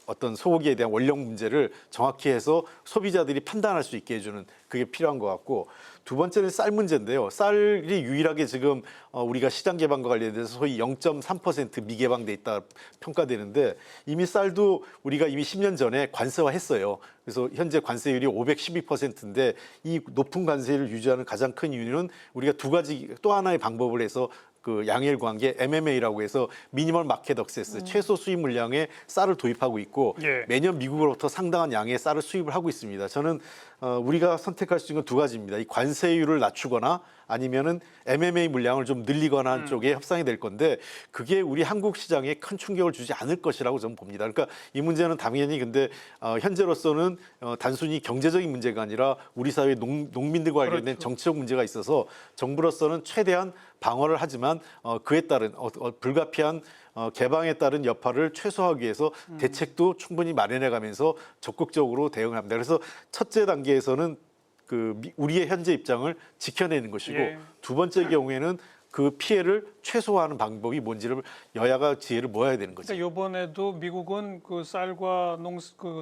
어떤 소고기에 대한 원령 문제를 정확히 해서 소비자들이 판단할 수 있게 해주는 그게 필요한 것 같고, 두 번째는 쌀 문제인데요. 쌀이 유일하게 지금 우리가 시장 개방과 관련돼서 소위 0.3% 미개방돼 있다 평가되는데, 이미 쌀도 우리가 이미 10년 전에 관세화했어요. 그래서 현재 관세율이 512%인데 이 높은 관세율을 유지하는 가장 큰 이유는 우리가 두 가지, 또 하나의 방법을 해서 그 양일 관계 MMA라고 해서 미니멀 마켓 액세스, 최소 수입 물량의 쌀을 도입하고 있고, 예. 매년 미국으로부터 상당한 양의 쌀을 수입을 하고 있습니다. 저는 우리가 선택할 수 있는 건 두 가지입니다. 이 관세율을 낮추거나 아니면은 MMA 물량을 좀 늘리거나 한 쪽에 협상이 될 건데, 그게 우리 한국 시장에 큰 충격을 주지 않을 것이라고 저는 봅니다. 그러니까 이 문제는 당연히 근데 현재로서는 단순히 경제적인 문제가 아니라 우리 사회 농민들과 관련된 그렇죠. 정치적 문제가 있어서 정부로서는 최대한 방어를 하지만 그에 따른 불가피한 개방에 따른 여파를 최소화하기 위해서 대책도 충분히 마련해가면서 적극적으로 대응을 합니다. 그래서 첫째 단계에서는 우리의 현재 입장을 지켜내는 것이고, 예. 두 번째 경우에는 그 피해를 최소화하는 방법이 뭔지를 여야가 지혜를 모아야 되는 거죠. 그러니까 이번에도 미국은 그 쌀과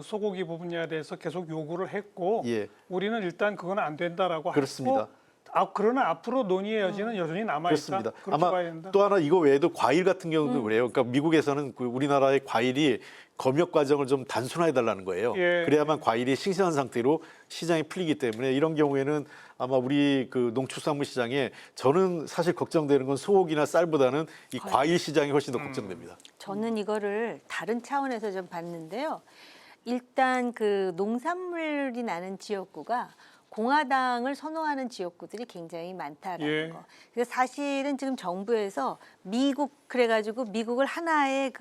소고기 부분에 대해서 계속 요구를 했고, 예. 우리는 일단 그건 안 된다라고 그렇습니다. 했고, 그러나 앞으로 논의의 여지는 여전히 남아 있다. 그렇습니다. 그렇게 아마 봐야 된다. 또 하나 이거 외에도 과일 같은 경우도 그래요. 그러니까 미국에서는 우리나라의 과일이 검역 과정을 좀 단순화해달라는 거예요. 예. 그래야만 과일이 싱싱한 상태로 시장에 풀리기 때문에, 이런 경우에는 아마 우리 농축산물 시장에 저는 사실 걱정되는 건 소고기나 쌀보다는 이 과일 시장이 훨씬 더 걱정됩니다. 저는 이거를 다른 차원에서 좀 봤는데요. 일단 그 농산물이 나는 지역구가 공화당을 선호하는 지역구들이 굉장히 많다라는 예. 거. 그래서 사실은 지금 정부에서 그래가지고 미국을 하나의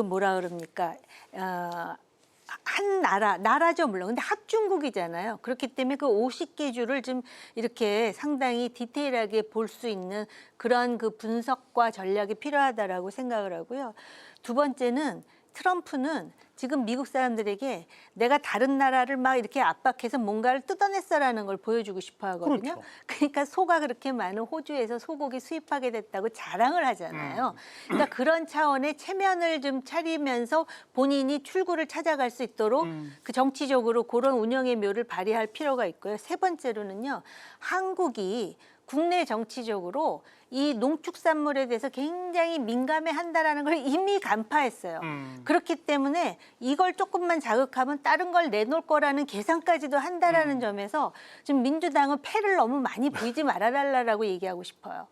뭐라 그럽니까? 한 나라죠 물론. 근데 합중국이잖아요. 그렇기 때문에 그 50개 주를 좀 이렇게 상당히 디테일하게 볼 수 있는 그런 그 분석과 전략이 필요하다라고 생각을 하고요. 두 번째는 트럼프는 지금 미국 사람들에게 내가 다른 나라를 막 이렇게 압박해서 뭔가를 뜯어냈어라는 걸 보여주고 싶어 하거든요. 그렇죠. 그러니까 소가 그렇게 많은 호주에서 소고기 수입하게 됐다고 자랑을 하잖아요. 그러니까 그런 차원의 체면을 좀 차리면서 본인이 출구를 찾아갈 수 있도록 그 정치적으로 그런 운영의 묘를 발휘할 필요가 있고요. 세 번째로는요. 한국이 국내 정치적으로 이 농축산물에 대해서 굉장히 민감해한다라는 걸 이미 간파했어요. 그렇기 때문에 이걸 조금만 자극하면 다른 걸 내놓을 거라는 계산까지도 한다라는 점에서 지금 민주당은 패를 너무 많이 보이지 말아달라고 얘기하고 싶어요.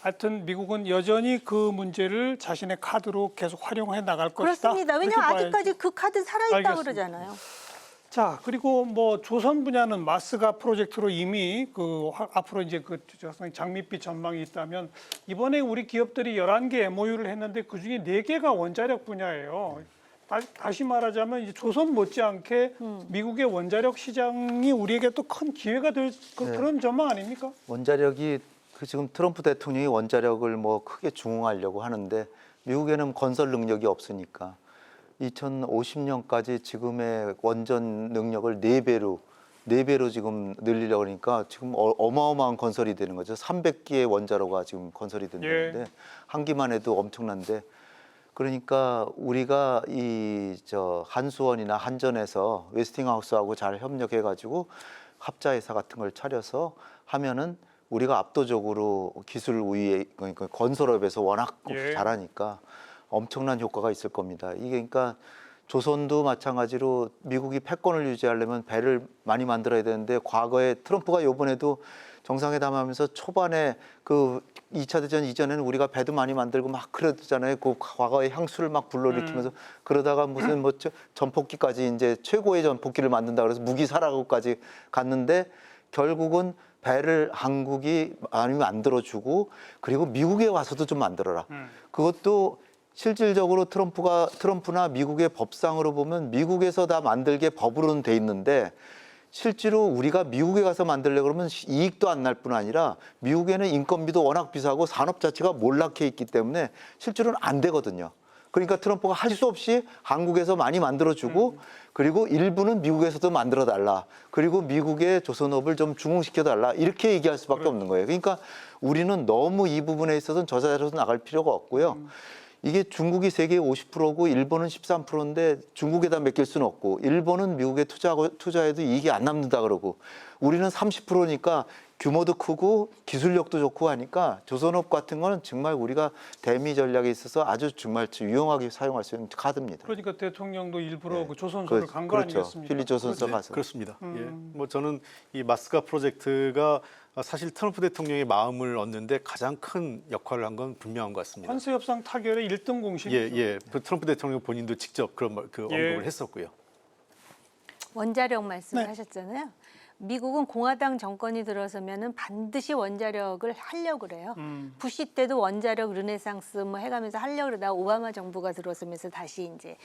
하여튼 미국은 여전히 그 문제를 자신의 카드로 계속 활용해 나갈 것이다. 그렇습니다. 왜냐하면 그렇게 봐야죠. 아직까지 그 카드 살아있다고 알겠습니다. 그러잖아요. 자, 그리고 뭐 조선 분야는 마스가 프로젝트로 이미 앞으로 이제 장밋빛 전망이 있다면, 이번에 우리 기업들이 11개 MOU를 했는데 그중에 4개가 원자력 분야예요. 다시 말하자면 이제 조선 못지않게 미국의 원자력 시장이 우리에게 또 큰 기회가 될 그런 전망 아닙니까? 원자력이 지금 트럼프 대통령이 원자력을 뭐 크게 중흥하려고 하는데, 미국에는 건설 능력이 없으니까 2050년까지 지금의 원전 능력을 4배로 지금 늘리려고 하니까 지금 어마어마한 건설이 되는 거죠. 300기의 원자로가 지금 건설이 된다는데, 예. 한 기만 해도 엄청난데, 그러니까 우리가 한수원이나 한전에서 웨스팅하우스하고 잘 협력해가지고 합자회사 같은 걸 차려서 하면은 우리가 압도적으로 기술 우위에, 그러니까 건설업에서 워낙 예. 잘하니까 엄청난 효과가 있을 겁니다. 이게 그러니까 조선도 마찬가지로 미국이 패권을 유지하려면 배를 많이 만들어야 되는데, 과거에 트럼프가 이번에도 정상회담하면서 초반에 그 2차 대전 이전에는 우리가 배도 많이 만들고 막 그러잖아요. 그 과거의 향수를 막 불러일으키면서 그러다가 무슨 전폭기까지 이제 최고의 전폭기를 만든다 그래서 무기 사라고까지 갔는데, 결국은 배를 한국이 많이 만들어주고, 그리고 미국에 와서도 좀 만들어라. 그것도 실질적으로 트럼프나 미국의 법상으로 보면 미국에서 다 만들게 법으로는 돼 있는데, 실제로 우리가 미국에 가서 만들려고 그러면 이익도 안 날 뿐 아니라 미국에는 인건비도 워낙 비싸고 산업 자체가 몰락해 있기 때문에 실제로는 안 되거든요. 그러니까 트럼프가 할 수 없이 한국에서 많이 만들어주고 그리고 일부는 미국에서도 만들어 달라. 그리고 미국의 조선업을 좀 중흥시켜 달라. 이렇게 얘기할 수밖에 없는 거예요. 그러니까 우리는 너무 이 부분에 있어서는 저자리로서 나갈 필요가 없고요. 이게 중국이 세계 50%고 일본은 13%인데 중국에다 맡길 수는 없고 일본은 미국에 투자해도 이익이 안 남는다 그러고 우리는 30%니까 규모도 크고 기술력도 좋고 하니까 조선업 같은 거는 정말 우리가 대미 전략에 있어서 아주 정말 유용하게 사용할 수 있는 카드입니다. 그러니까 대통령도 일부러 네. 그 조선소를 간 거 그렇죠. 아니겠습니까? 필리 조선소 가서. 그렇습니다. 예. 뭐 저는 이 마스가 프로젝트가 사실 트럼프 대통령의 마음을 얻는데 가장 큰 역할을 한 건 분명한 것 같습니다. 관세 협상 타결의 1등 공신이죠. 예. 그 트럼프 대통령 본인도 직접 그런 언급을 했었고요. 원자력 말씀을 네. 하셨잖아요. 미국은 공화당 정권이 들어서면은 반드시 원자력을 하려고 그래요. 부시 때도 원자력 르네상스 뭐 해가면서 하려고 그러다가 오바마 정부가 들어서면서 다시 이제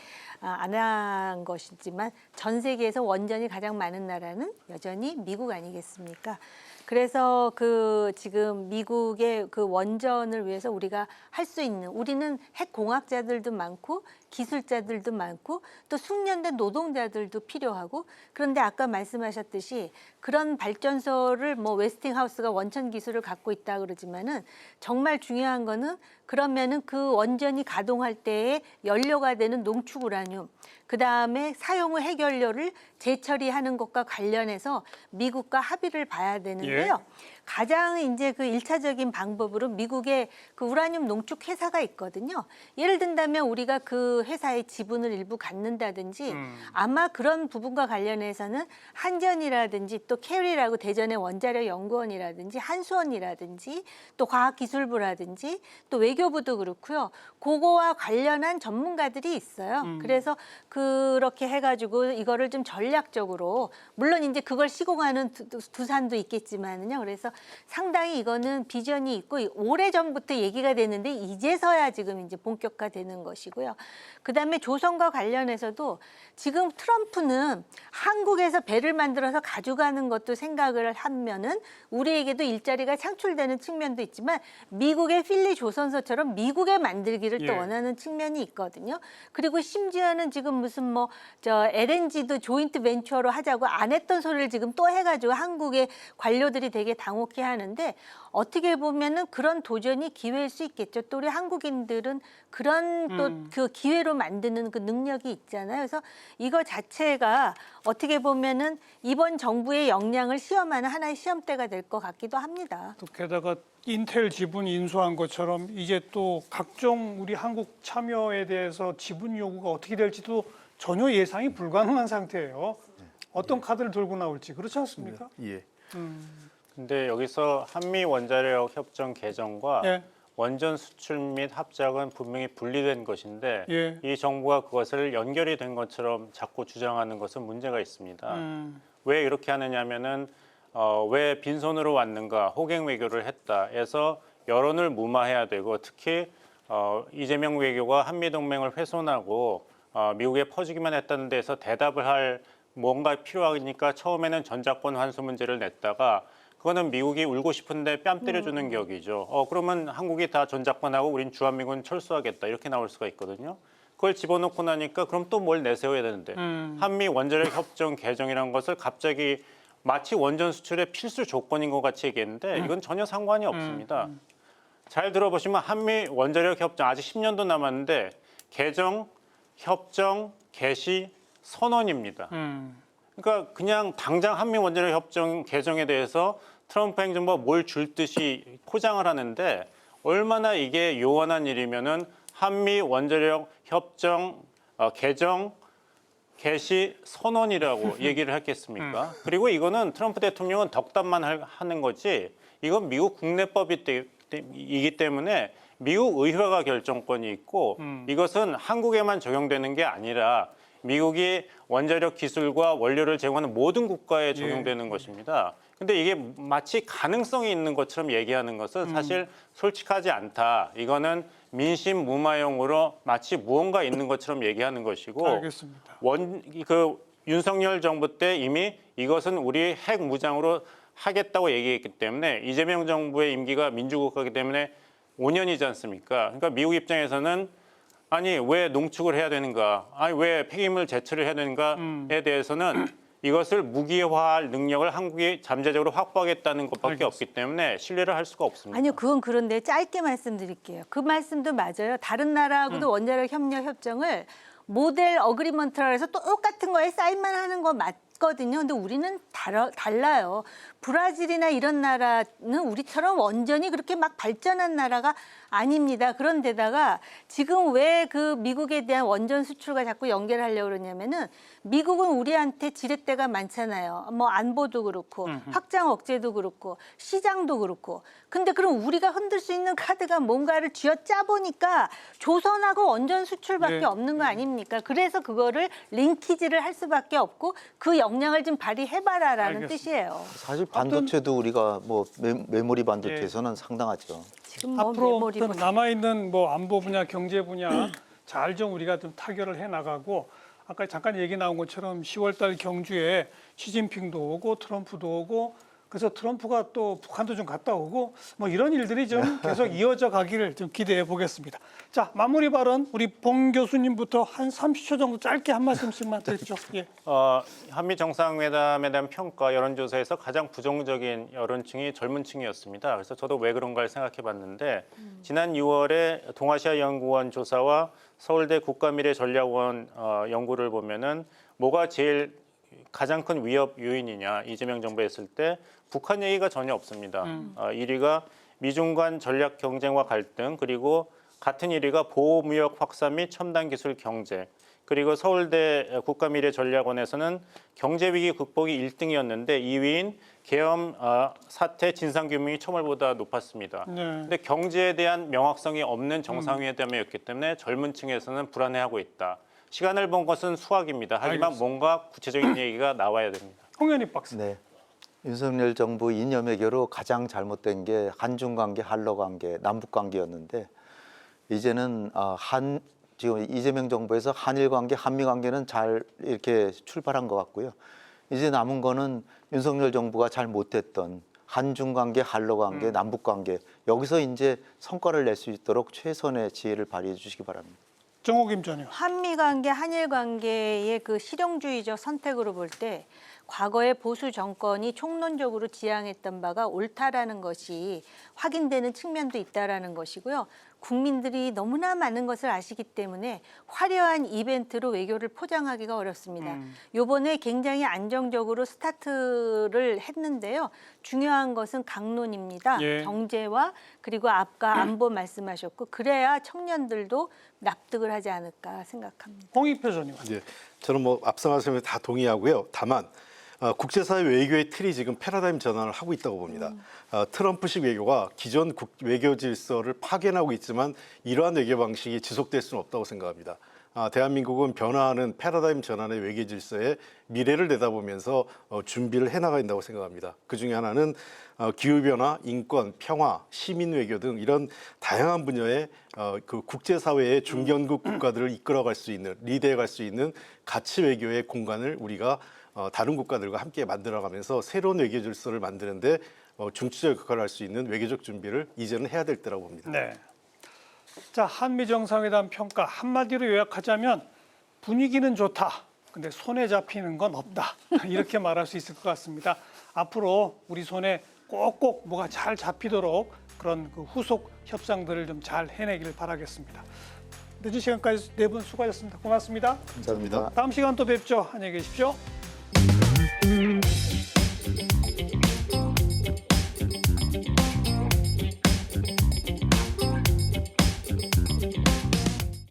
안 한 것이지만 전 세계에서 원전이 가장 많은 나라는 여전히 미국 아니겠습니까? 그래서 그 지금 미국의 그 원전을 위해서 우리가 할 수 있는 우리는 핵 공학자들도 많고 기술자들도 많고 또 숙련된 노동자들도 필요하고 그런데 아까 말씀하셨듯이 그런 발전소를 뭐 웨스팅하우스가 원천 기술을 갖고 있다 그러지만은 정말 중요한 거는 그러면은 그 원전이 가동할 때에 연료가 되는 농축 우라늄 그다음에 사용 후 핵연료를 재처리하는 것과 관련해서 미국과 합의를 봐야 되는데요. 가장 이제 그 일차적인 방법으로 미국의 그 우라늄 농축 회사가 있거든요. 예를 든다면 우리가 그 회사의 지분을 일부 갖는다든지 아마 그런 부분과 관련해서는 한전이라든지 또 캐리라고 대전의 원자력 연구원이라든지 한수원이라든지 또 과학기술부라든지 또 외교부도 그렇고요. 그거와 관련한 전문가들이 있어요. 그래서 그렇게 해가지고 이거를 좀 전략적으로 물론 이제 그걸 시공하는 두산도 있겠지만은요. 그래서 상당히 이거는 비전이 있고 오래전부터 얘기가 되는데 이제서야 지금 이제 본격화되는 것이고요. 그다음에 조선과 관련해서도 지금 트럼프는 한국에서 배를 만들어서 가져가는 것도 생각을 하면은 우리에게도 일자리가 창출되는 측면도 있지만 미국의 필리 조선소처럼 미국에 만들기를 또 원하는 측면이 있거든요. 그리고 심지어는 지금 무슨 뭐 저 LNG도 조인트 벤처로 하자고 안 했던 소리를 지금 또 해가지고 한국의 관료들이 되게 당혹해 하는데 어떻게 보면은 그런 도전이 기회일 수 있겠죠. 또 우리 한국인들은 그런 또 그 기회로 만드는 그 능력이 있잖아요. 그래서 이거 자체가 어떻게 보면은 이번 정부의 역량을 시험하는 하나의 시험대가 될 것 같기도 합니다. 또 게다가 인텔 지분 인수한 것처럼 이제 또 각종 우리 한국 참여에 대해서 지분 요구가 어떻게 될지도 전혀 예상이 불가능한 상태예요. 어떤 카드를 들고 나올지 그렇지 않습니까? 예. 근데 여기서 한미 원자력 협정 개정과 예. 원전 수출 및 합작은 분명히 분리된 것인데 예. 이 정부가 그것을 연결이 된 것처럼 자꾸 주장하는 것은 문제가 있습니다. 왜 이렇게 하느냐면은 왜 빈손으로 왔는가 호갱 외교를 했다 해서 여론을 무마해야 되고 특히 이재명 외교가 한미동맹을 훼손하고 미국에 퍼지기만 했다는 데서 대답을 할 뭔가 필요하니까 처음에는 전자권 환수 문제를 냈다가 그거는 미국이 울고 싶은데 뺨 때려주는 격이죠. 그러면 한국이 다 전자권하고 우린 주한미군 철수하겠다 이렇게 나올 수가 있거든요. 그걸 집어넣고 나니까 그럼 또 뭘 내세워야 되는데 한미 원자력 협정 개정이라는 것을 갑자기 마치 원전 수출의 필수 조건인 것 같이 얘기했는데 이건 전혀 상관이 없습니다. 잘 들어보시면 한미 원자력 협정 아직 10년도 남았는데 개정, 협정, 개시, 선언입니다. 그러니까 그냥 당장 한미 원자력 협정 개정에 대해서 트럼프 행정부가 뭘 줄 듯이 포장을 하는데 얼마나 이게 요원한 일이면은 한미 원자력 협정 개정 개시 선언이라고 얘기를 했겠습니까? 그리고 이거는 트럼프 대통령은 덕담만 하는 거지 이건 미국 국내법이기 때문에 미국 의회가 결정권이 있고 이것은 한국에만 적용되는 게 아니라 미국이 원자력 기술과 원료를 제공하는 모든 국가에 적용되는 것입니다. 근데 이게 마치 가능성이 있는 것처럼 얘기하는 것은 사실 솔직하지 않다. 이거는 민심 무마용으로 마치 무언가 있는 것처럼 얘기하는 것이고 알겠습니다. 윤석열 정부 때 이미 이것은 우리 핵 무장으로 하겠다고 얘기했기 때문에 이재명 정부의 임기가 민주국가이기 때문에 5년이지 않습니까? 그러니까 미국 입장에서는 아니 왜 농축을 해야 되는가? 아니 왜 폐기물 제철을 해야 되는가에 대해서는 이것을 무기화할 능력을 한국이 잠재적으로 확보하겠다는 것밖에 없기 때문에 신뢰를 할 수가 없습니다. 아니요, 그건 그런데 짧게 말씀드릴게요. 그 말씀도 맞아요. 다른 나라하고도 원자력 협력 협정을 모델 어그리먼트라 해서 똑같은 거에 사인만 하는 거 맞거든요. 근데 우리는 달라요. 브라질이나 이런 나라는 우리처럼 완전히 그렇게 막 발전한 나라가 아닙니다. 그런데다가 지금 왜 그 미국에 대한 원전 수출과 자꾸 연결하려고 그러냐면은 미국은 우리한테 지렛대가 많잖아요. 뭐 안보도 그렇고 확장 억제도 그렇고 시장도 그렇고. 근데 그럼 우리가 흔들 수 있는 카드가 뭔가를 쥐어짜 보니까 조선하고 원전 수출밖에 네. 없는 거 아닙니까? 그래서 그거를 링키지를 할 수밖에 없고 그 역량을 좀 발휘해봐라라는 알겠습니다. 뜻이에요. 사실 반도체도 우리가 뭐 메모리 반도체에서는 상당하죠. 지금 뭐 앞으로 메모리고 남아 있는 뭐 안보 분야, 경제 분야 잘 좀 우리가 좀 타결을 해 나가고 아까 잠깐 얘기 나온 것처럼 10월달 경주에 시진핑도 오고 트럼프도 오고 그래서 트럼프가 또 북한도 좀 갔다 오고 뭐 이런 일들이 좀 계속 이어져 가기를 좀 기대해 보겠습니다. 자, 마무리 발언 우리 봉 교수님부터 한 30초 정도 짧게 한 말씀씩만 드리죠. 예. 한미 정상회담에 대한 평가 여론조사에서 가장 부정적인 여론층이 젊은 층이었습니다. 그래서 저도 왜 그런가를 생각해봤는데 지난 6월에 동아시아연구원 조사와 서울대 국가미래전략원 연구를 보면은 뭐가 제일 가장 큰 위협 요인이냐 이재명 정부 했을 때 북한 얘기가 전혀 없습니다. 1위가 미중 간 전략 경쟁과 갈등, 그리고 같은 1위가 보호무역 확산 및 첨단 기술 경제, 그리고 서울대 국가미래전략원에서는 경제위기 극복이 1등이었는데 2위인 계엄 사태 진상규명이 첨월보다 높았습니다. 그런데 경제에 대한 명확성이 없는 정상회담이었기 때문에 젊은 층에서는 불안해하고 있다. 시간을 본 것은 수학입니다. 하지만 알겠습니다. 뭔가 구체적인 얘기가 나와야 됩니다. 홍현희 박사. 네. 윤석열 정부 이념외교로 가장 잘못된 게 한중 관계, 한러 관계, 남북 관계였는데 이제는 지금 이재명 정부에서 한일 관계, 한미 관계는 잘 이렇게 출발한 것 같고요. 이제 남은 거는 윤석열 정부가 잘 못했던 한중 관계, 한러 관계, 남북 관계 여기서 이제 성과를 낼 수 있도록 최선의 지혜를 발휘해 주시기 바랍니다. 정호김 전 의원. 한미 관계, 한일 관계의 그 실용주의적 선택으로 볼 때 과거의 보수 정권이 총론적으로 지향했던 바가 옳다라는 것이 확인되는 측면도 있다라는 것이고요. 국민들이 너무나 많은 것을 아시기 때문에 화려한 이벤트로 외교를 포장하기가 어렵습니다. 요번에 굉장히 안정적으로 스타트를 했는데요. 중요한 것은 강론입니다. 예. 경제와 그리고 아까 안보 말씀하셨고 그래야 청년들도 납득을 하지 않을까 생각합니다. 홍익표 전 의원. 예, 저는 뭐 앞서 말씀에 다 동의하고요. 다만 국제사회 외교의 틀이 지금 패러다임 전환을 하고 있다고 봅니다. 트럼프식 외교가 기존 외교 질서를 파견하고 있지만 이러한 외교 방식이 지속될 수는 없다고 생각합니다. 대한민국은 변화하는 패러다임 전환의 외교 질서의 미래를 내다보면서 준비를 해나가야 된다고 생각합니다. 그중에 하나는 기후변화, 인권, 평화, 시민 외교 등 이런 다양한 분야의 그 국제사회의 중견국 국가들을 이끌어갈 수 있는, 리드해갈 수 있는 가치 외교의 공간을 우리가 다른 국가들과 함께 만들어가면서 새로운 외교 질서를 만드는데 중추적 역할을 할 수 있는 외교적 준비를 이제는 해야 될 때라고 봅니다. 네. 자, 한미 정상회담 평가 한마디로 요약하자면 분위기는 좋다. 근데 손에 잡히는 건 없다. 이렇게 말할 수 있을 것 같습니다. 앞으로 우리 손에 꼭꼭 뭐가 잘 잡히도록 그런 그 후속 협상들을 좀 잘 해내기를 바라겠습니다. 늦은 시간까지 네 분 수고하셨습니다. 고맙습니다. 감사합니다. 다음 시간 또 뵙죠. 안녕히 계십시오.